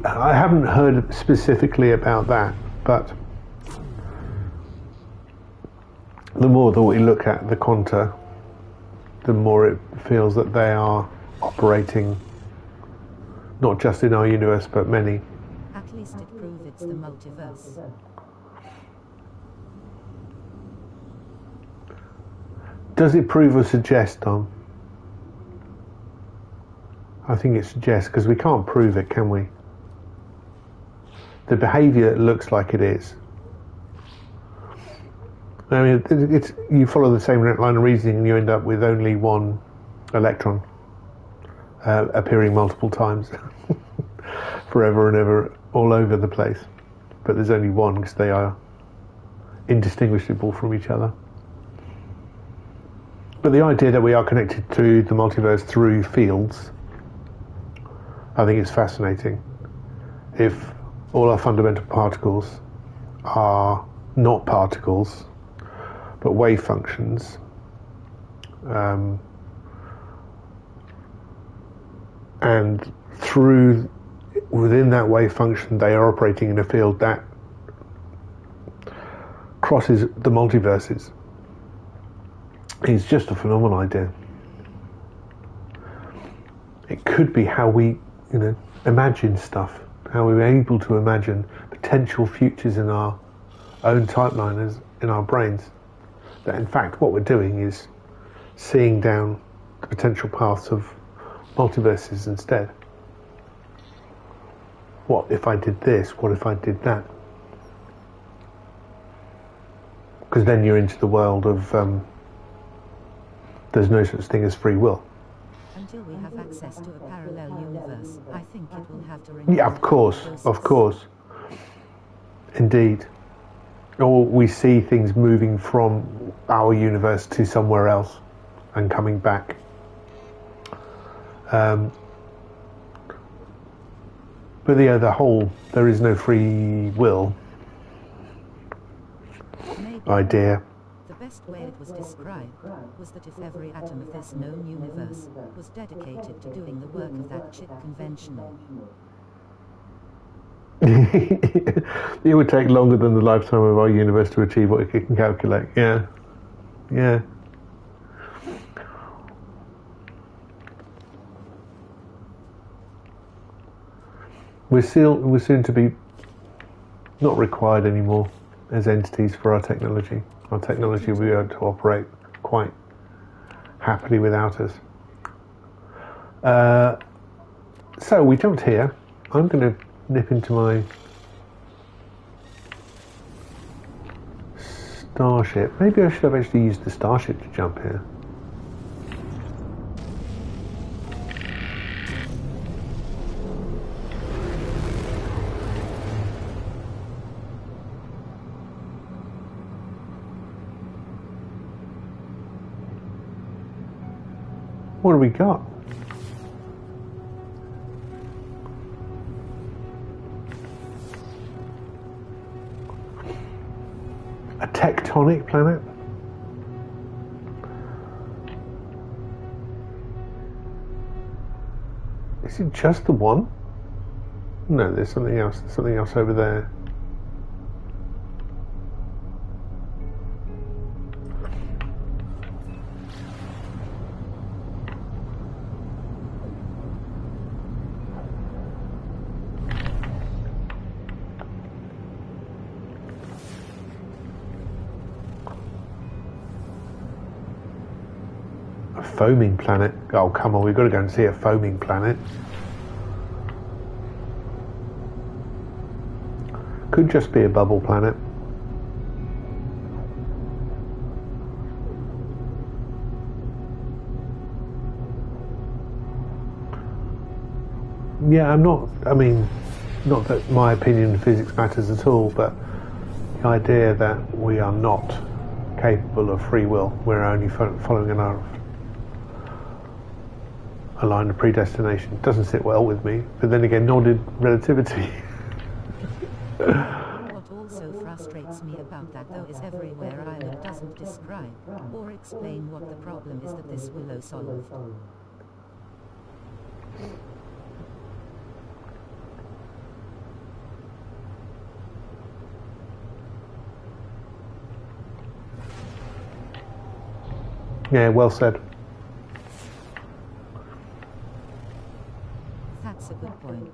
I haven't heard specifically about that, but the more that we look at the quanta, the more it feels that they are operating not just in our universe, but many. At least it proves it's the multiverse. Does it prove or suggest, Tom? I think it suggests, because we can't prove it, can we? The behaviour looks like it is. I mean, it's you follow the same line of reasoning and you end up with only one electron appearing multiple times forever and ever all over the place. But there's only one because they are indistinguishable from each other. But the idea that we are connected to the multiverse through fields, I think is fascinating. If all our fundamental particles are not particles, but wave functions, and within that wave function they are operating in a field that crosses the multiverses, it's just a phenomenal idea. It could be how we, imagine stuff, how we're able to imagine potential futures in our own timeline in our brains. That in fact what we're doing is seeing down the potential paths of multiverses instead. What if I did this? What if I did that? Because then you're into the world of there's no such thing as free will. Until we have access to a parallel universe, I think it will have to remain. Yeah, of course. Indeed. Or we see things moving from our universe to somewhere else and coming back. But there is no free will idea. The best way it was described was that if every atom of this known universe was dedicated to doing the work of that chick conventional. It would take longer than the lifetime of our universe to achieve what it can calculate. Yeah. We're soon to be not required anymore as entities for our technology. Our technology will be able to operate quite happily without us. So we jumped here. I'm going to nip into my starship. Maybe I should have actually used the starship to jump here. What do we got? A tectonic planet? Is it just the one? No, there's something else. There's something else over there. A foaming planet. Oh, come on, we've got to go and see a foaming planet. Could just be a bubble planet. Yeah, I mean, not that my opinion of physics matters at all, but the idea that we are not capable of free will, we're only following a line of predestination, doesn't sit well with me. But then again, nor did relativity. What also frustrates me about that though is everywhere Island doesn't describe or explain what the problem is that this Willow solved. Yeah, well said. That's a good point.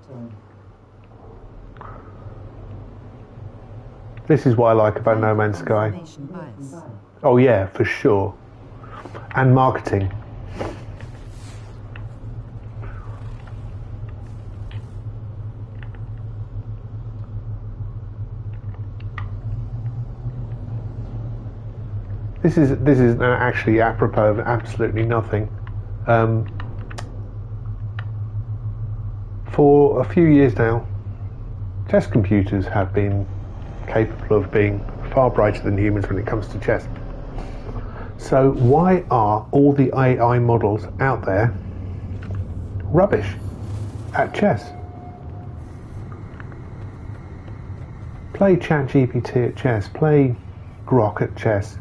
This is what I like about No Man's Sky. Confirmation bias. Oh yeah, for sure. And marketing. This is actually apropos of absolutely nothing. For a few years now, chess computers have been capable of being far brighter than humans when it comes to chess. So why are all the AI models out there rubbish at chess? Play ChatGPT at chess, play Grok at chess.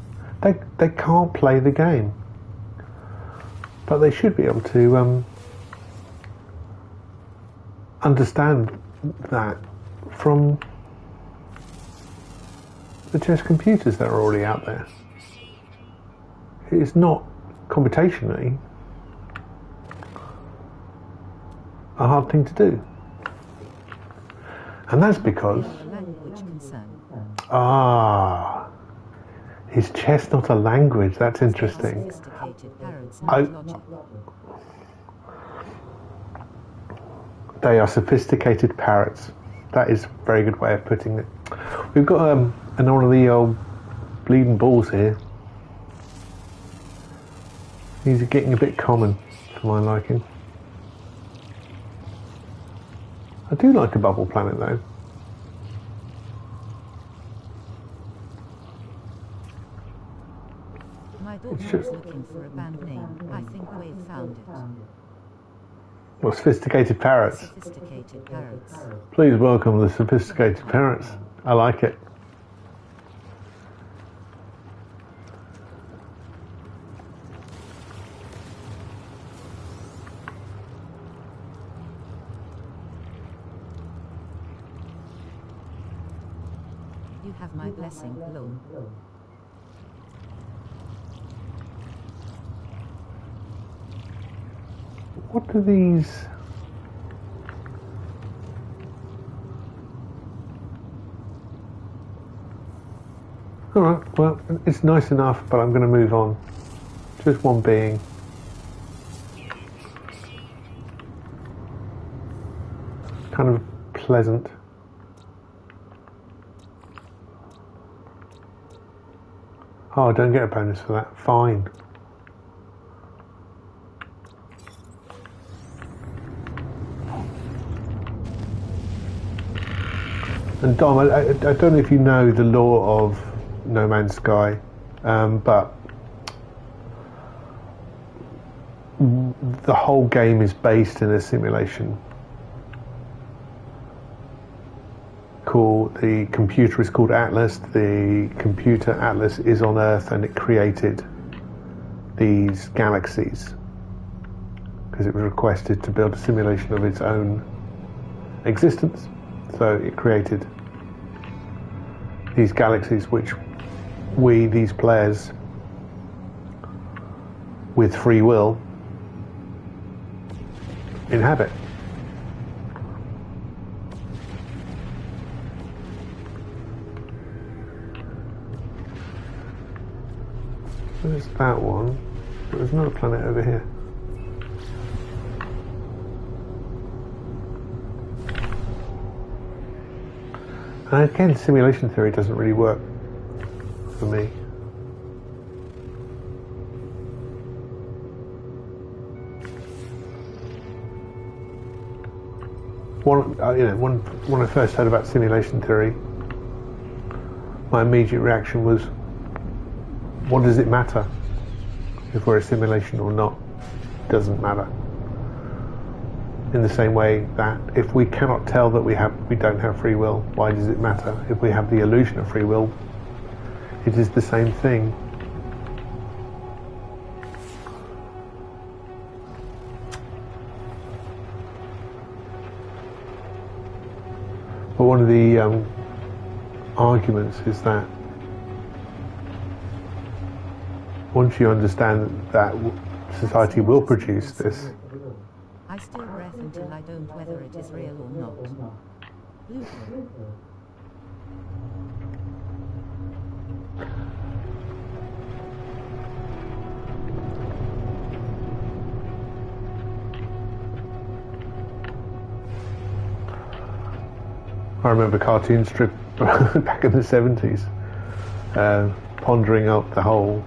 They can't play the game. But they should be able to understand that from the chess computers that are already out there. It's not computationally a hard thing to do. And that's because is chess not a language? That's interesting. They are sophisticated parrots. That is a very good way of putting it. We've got one of the old bleeding balls here. These are getting a bit common for my liking. I do like a bubble planet though. My daughter was looking for a band name. I think we've found it. Well, sophisticated parrots. Sophisticated parrots. Please welcome the sophisticated parrots. I like it. You have my blessing, Lone. What do these... Alright, well, it's nice enough, but I'm going to move on. Just one being. Kind of pleasant. Oh, I don't get a bonus for that. Fine. And Dom, I don't know if you know the law of No Man's Sky, but the whole game is based in a simulation. The computer is called Atlas. The computer Atlas is on Earth, and it created these galaxies because it was requested to build a simulation of its own existence. So it created these galaxies which we, these players with free will, inhabit. There's that one. There's another planet over here. And again, simulation theory doesn't really work for me. When I first heard about simulation theory, my immediate reaction was, what does it matter if we're a simulation or not? It doesn't matter. In the same way that if we cannot tell that we don't have free will, why does it matter? If we have the illusion of free will, it is the same thing. But one of the arguments is that once you understand that society will produce this, I still breath until I don't whether it is real or not. Luther. I remember cartoon strip back in the 70s, pondering up the whole,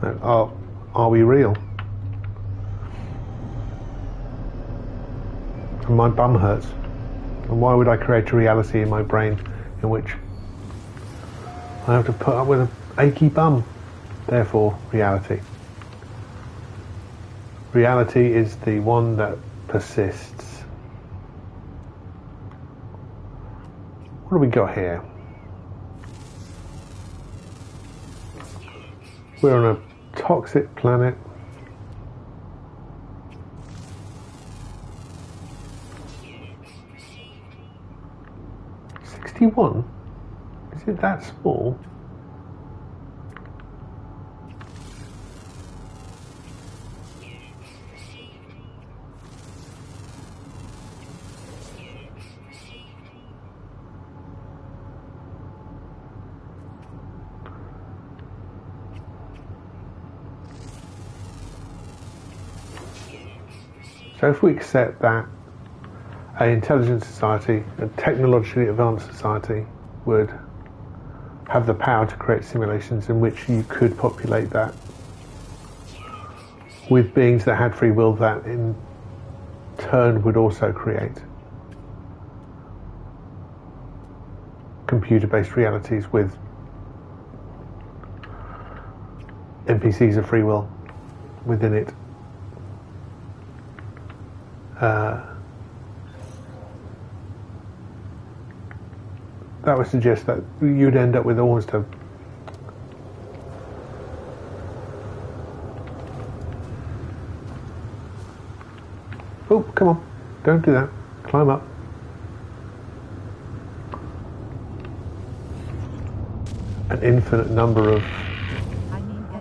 are we real? And my bum hurts. And why would I create a reality in my brain in which I have to put up with an achy bum? Therefore, reality. Reality is the one that persists. What do we got here? We're on a toxic planet. $61? Is it that small? So if we accept that an intelligent society, a technologically advanced society, would have the power to create simulations in which you could populate that with beings that had free will, that in turn would also create computer-based realities with NPCs of free will within it. That would suggest that you'd end up with almost a oh, come on, don't do that. Climb up. An infinite number of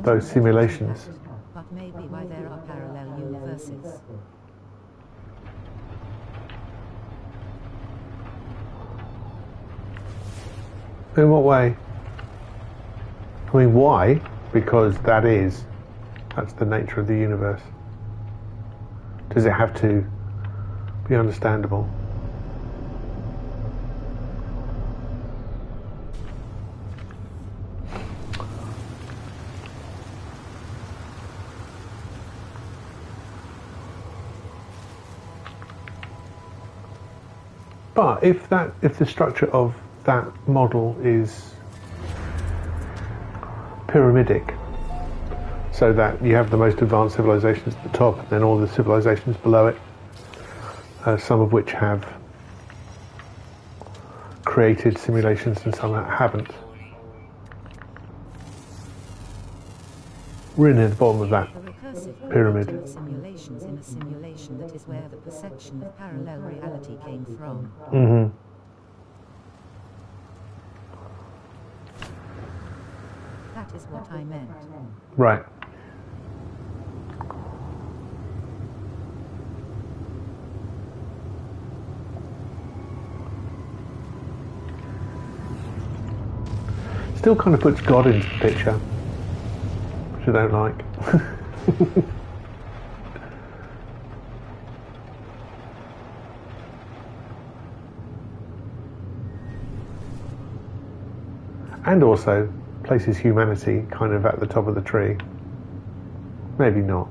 those simulations. But maybe why there are parallel universes. In what way? I mean, why? Because that's the nature of the universe. Does it have to be understandable? But if the structure of that model is pyramidic, so that you have the most advanced civilizations at the top and then all the civilizations below it, some of which have created simulations and some that haven't. We're in at the bottom of that The recursive pyramid. creating of simulations in a simulation, that is where the perception of parallel reality came from. Mm-hmm. That is what I meant. Right. Still kind of puts God into the picture, which I don't like. And also places humanity kind of at the top of the tree. Maybe not.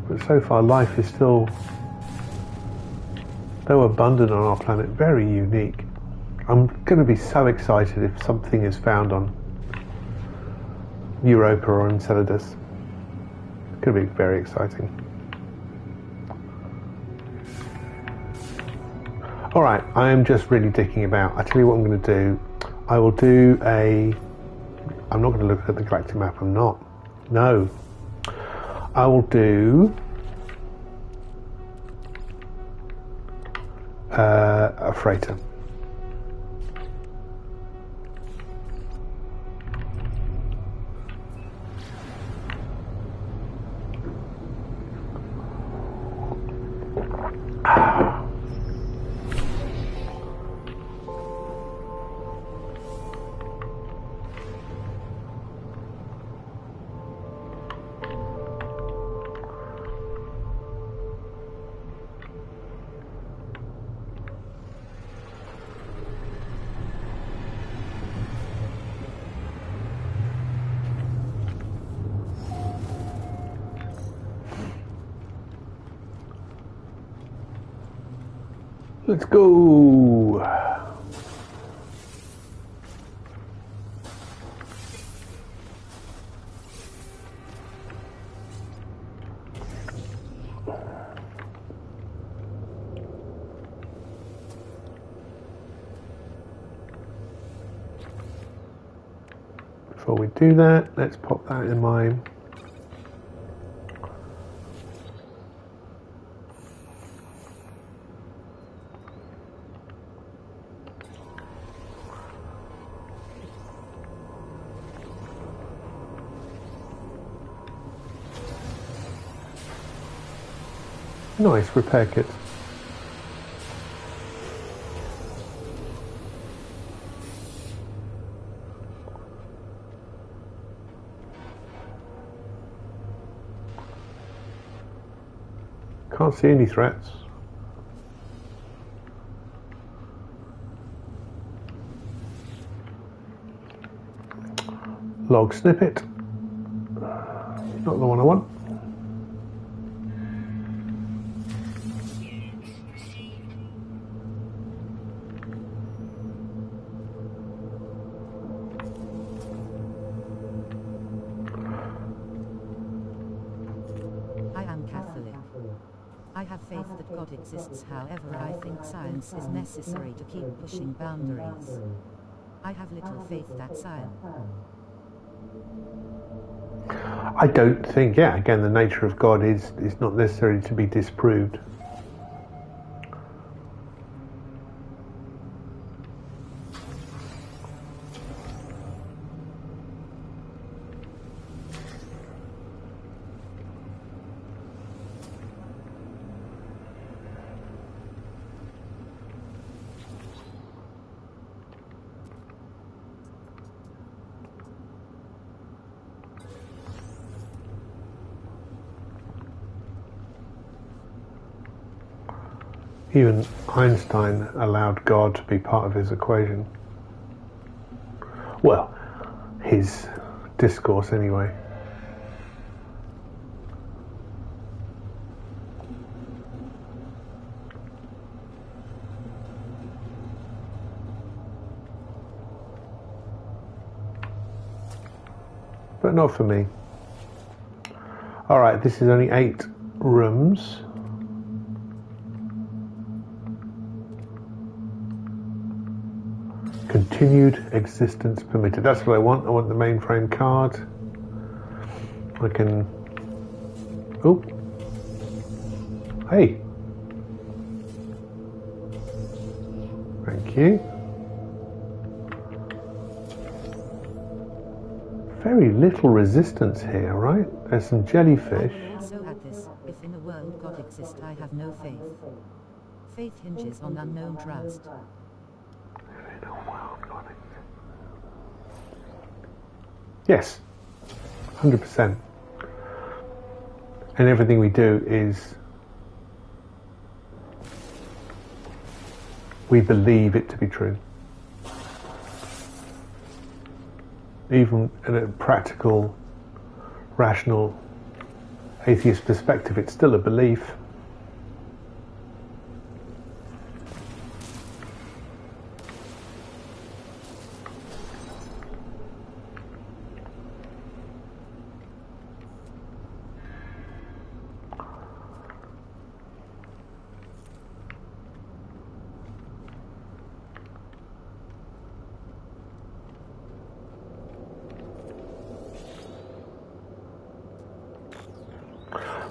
But so far life is still, though abundant on our planet, very unique. I'm going to be so excited if something is found on Europa or Enceladus. It's going to be very exciting. Alright, I am just really dicking about. I tell you what I'm going to do. I will do a... I'm not going to look at the galactic map, I'm not. No. I will do... a freighter. Let's go! Before we do that, let's pop that in my... Nice repair kit. Can't see any threats. Log snippet. Not the one I want. I am Catholic. I have faith that God exists, however I think science is necessary to keep pushing boundaries. I have little faith that science... I don't think, yeah, again, the nature of God is not necessarily to be disproved. Even Einstein allowed God to be part of his equation. Well, his discourse anyway. But not for me. Alright, this is only 8 rooms. Continued existence permitted. That's what I want. I want the mainframe card. I can... Oh. Hey. Thank you. Very little resistance here, right? There's some jellyfish. I will also add this: if in a world God exists, I have no faith. Faith hinges on unknown trust. Yes, 100%. And everything we do is we believe it to be true. Even in a practical, rational, atheist perspective, it's still a belief.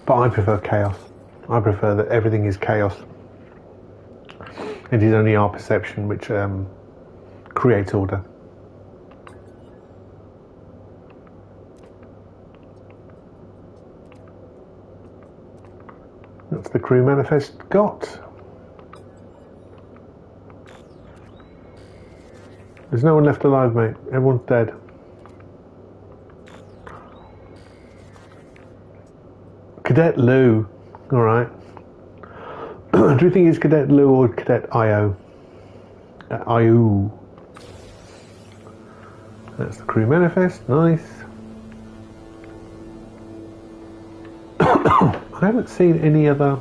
But I prefer chaos. I prefer that everything is chaos. It is only our perception which creates order. That's the crew manifest got. There's no one left alive, mate. Everyone's dead. Cadet Lou, all right. Do you think it's Cadet Lou or Cadet Io? Io. That's the crew manifest. Nice. I haven't seen any other.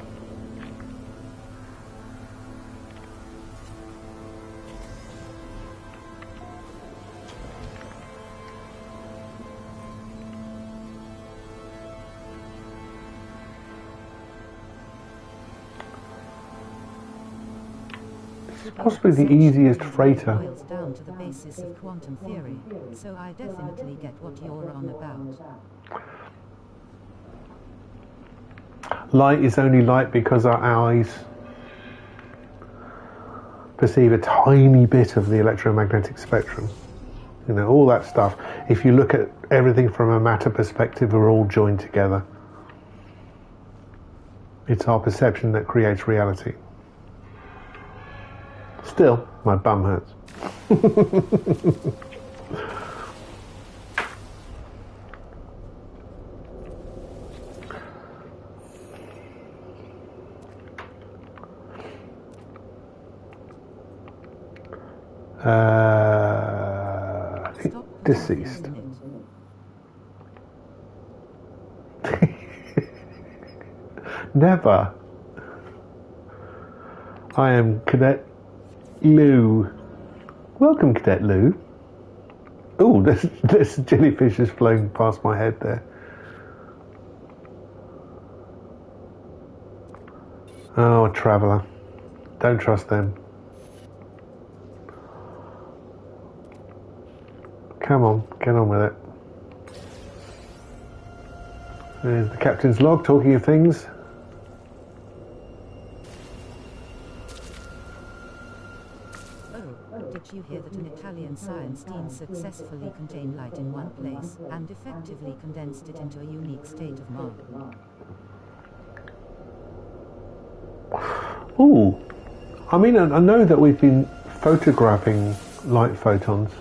Possibly the easiest freighter. Boils down to the basis of quantum theory, so I definitely get what you're on about. Light is only light because our eyes perceive a tiny bit of the electromagnetic spectrum. You know, all that stuff. If you look at everything from a matter perspective, we're all joined together. It's our perception that creates reality. Still, my bum hurts. I think deceased. Never. I am Cadet Lou. Welcome, Cadet Lou. Oh, this jellyfish is flown past my head there. Oh, Traveller. Don't trust them. Come on, get on with it. There's the captain's log, talking of things. Did you hear that an Italian science team successfully contained light in one place and effectively condensed it into a unique state of Mach? Ooh. I mean, I know that we've been photographing light photons.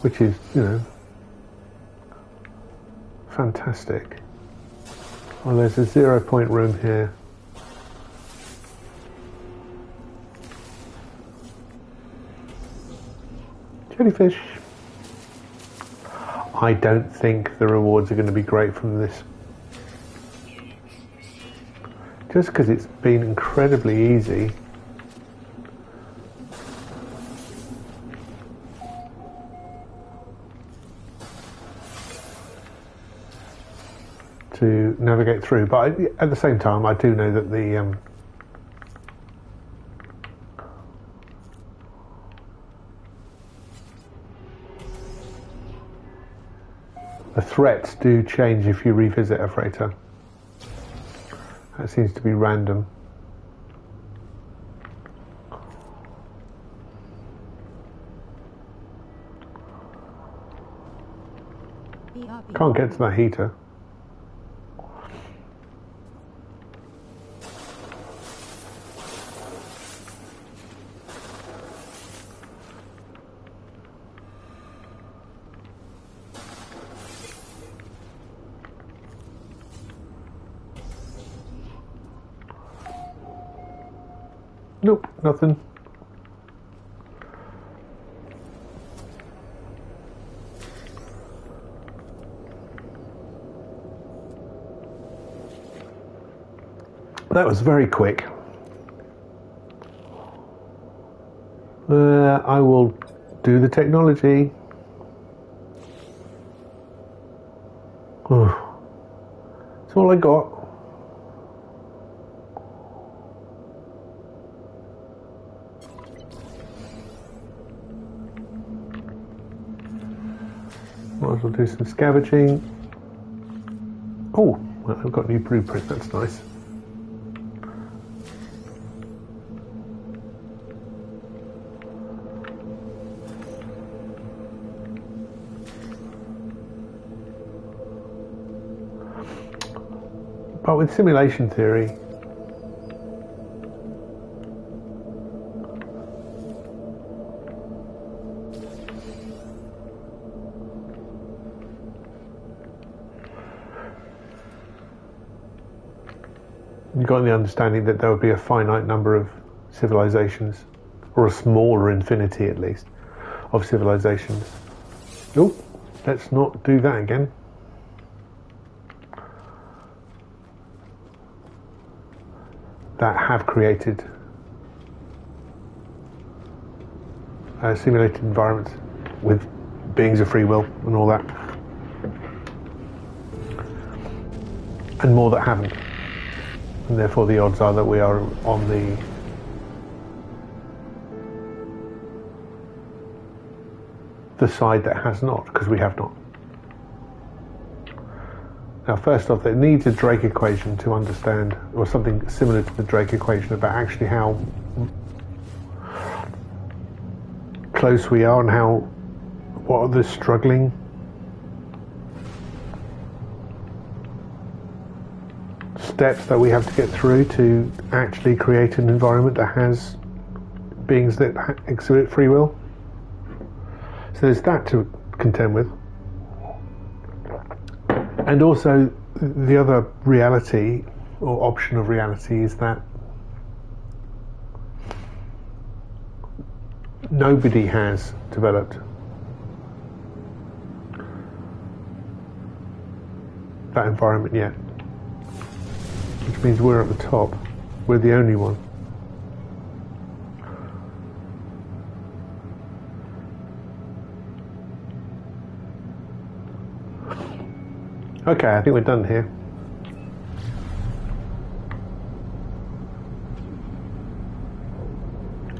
Which is, you know, fantastic. Well, there's a 0 point room here. Jellyfish. I don't think the rewards are going to be great from this. Just because it's been incredibly easy. To navigate through, but at the same time I do know that the The threats do change if you revisit a freighter. That seems to be random. Can't get to that heater. Nope, nothing. That was very quick. I will do the technology. That's all I got. Might as well do some scavenging. Oh, well, I've got a new blueprint, that's nice. But with simulation theory, you got the understanding that there would be a finite number of civilizations, or a smaller infinity at least, of civilizations. Nope, let's not do that again. That have created simulated environments with beings of free will and all that, and more that haven't, and therefore the odds are that we are on the side that has not, because we have not. Now, first off, it needs a Drake equation to understand, or something similar to the Drake equation, about actually how close we are and what are the struggling steps that we have to get through to actually create an environment that has beings that exhibit free will. So there's that to contend with. And also, the other reality, or option of reality, is that nobody has developed that environment yet. Which means we're at the top. We're the only one. Okay, I think we're done here.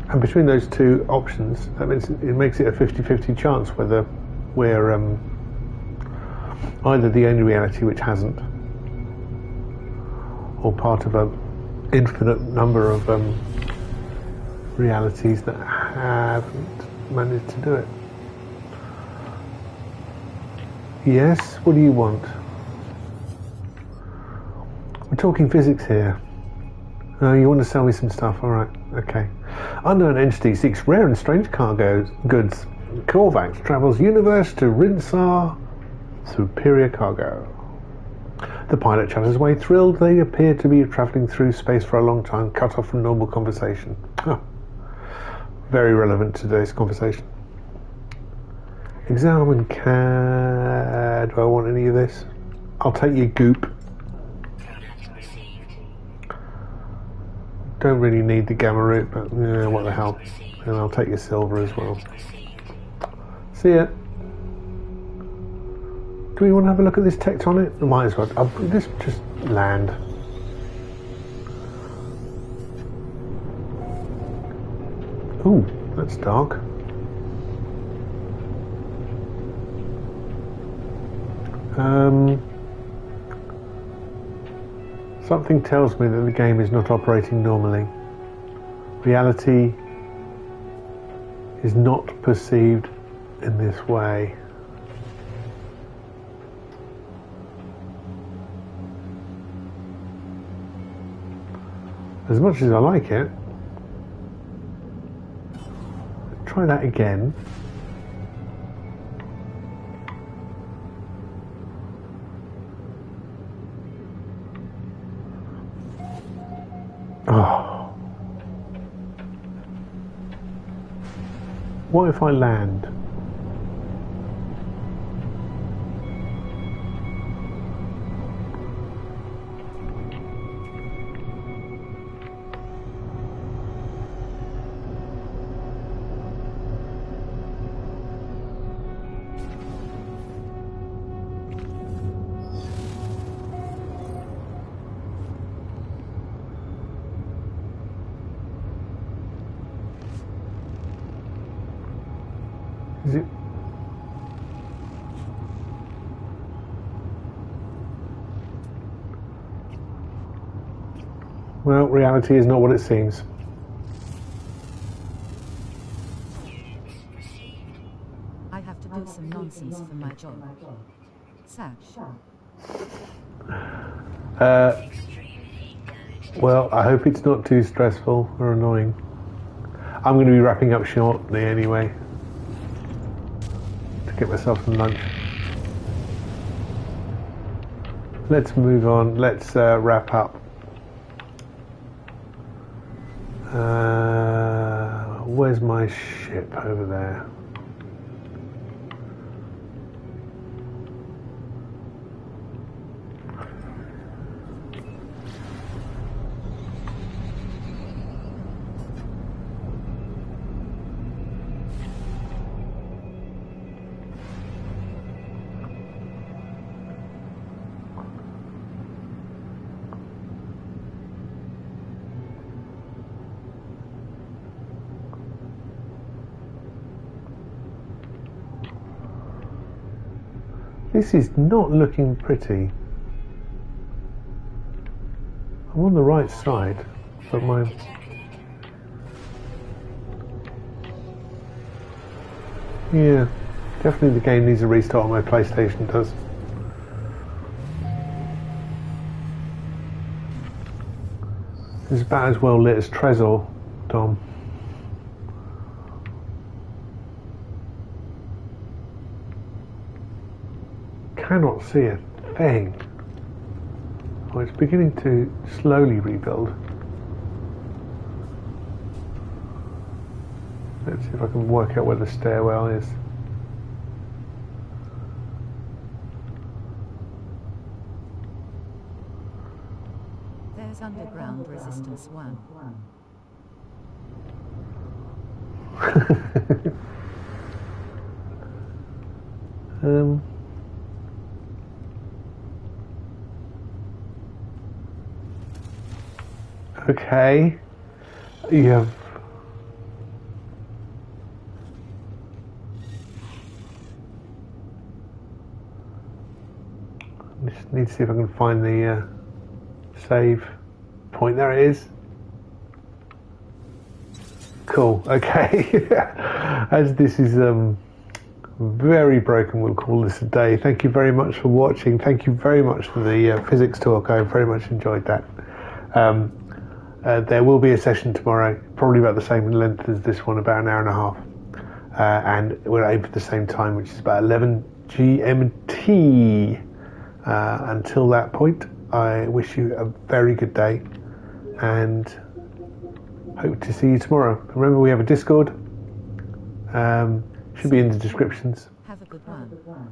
And between those two options, that means it makes it a 50-50 chance whether we're either the only reality which hasn't, or part of an infinite number of realities that haven't managed to do it. Yes, what do you want? We're talking physics here. Oh, you want to sell me some stuff? Alright, okay. Unknown entity seeks rare and strange goods. Korvax travels universe to Rinsar Superior Cargo. The pilot chatters away, thrilled. They appear to be travelling through space for a long time, cut off from normal conversation. Oh, very relevant to today's conversation. Examine CAD. Do I want any of this? I'll take your goop. Don't really need the gamma root, but yeah, what the hell. And I'll take your silver as well. See ya. Do we want to have a look at this tectonic? We might as well. This just land. Ooh, that's dark. Something tells me that the game is not operating normally. Reality is not perceived in this way. As much as I like it, try that again. Oh. What if I land? Is it? Well, reality is not what it seems. I have to do some nonsense for my job. Sash. Well, I hope it's not too stressful or annoying. I'm going to be wrapping up shortly anyway. Get myself some lunch. Let's move on. Let's wrap up. Where's my ship over there? This is not looking pretty. I'm on the right side, but my... Yeah, definitely the game needs a restart on my PlayStation does. It's about as well lit as Trezor, Dom. Cannot see a thing. Oh, it's beginning to slowly rebuild. Let's see if I can work out where the stairwell is. There's underground resistance 1. Okay, you have just need to see if I can find the save point. There it is. Cool. Okay. As this is very broken, we'll call this a day. Thank you very much for watching. Thank you very much for the physics talk. I very much enjoyed that. There will be a session tomorrow, probably about the same length as this one, about an hour and a half. And we're aiming for the same time, which is about 11 GMT. Until that point, I wish you a very good day and hope to see you tomorrow. Remember, we have a Discord. Should be in the descriptions. Have a good one.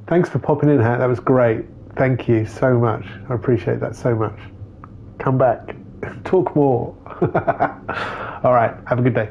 Thanks for popping in, Hat. That was great. Thank you so much. I appreciate that so much. Come back. Talk more. All right. Have a good day.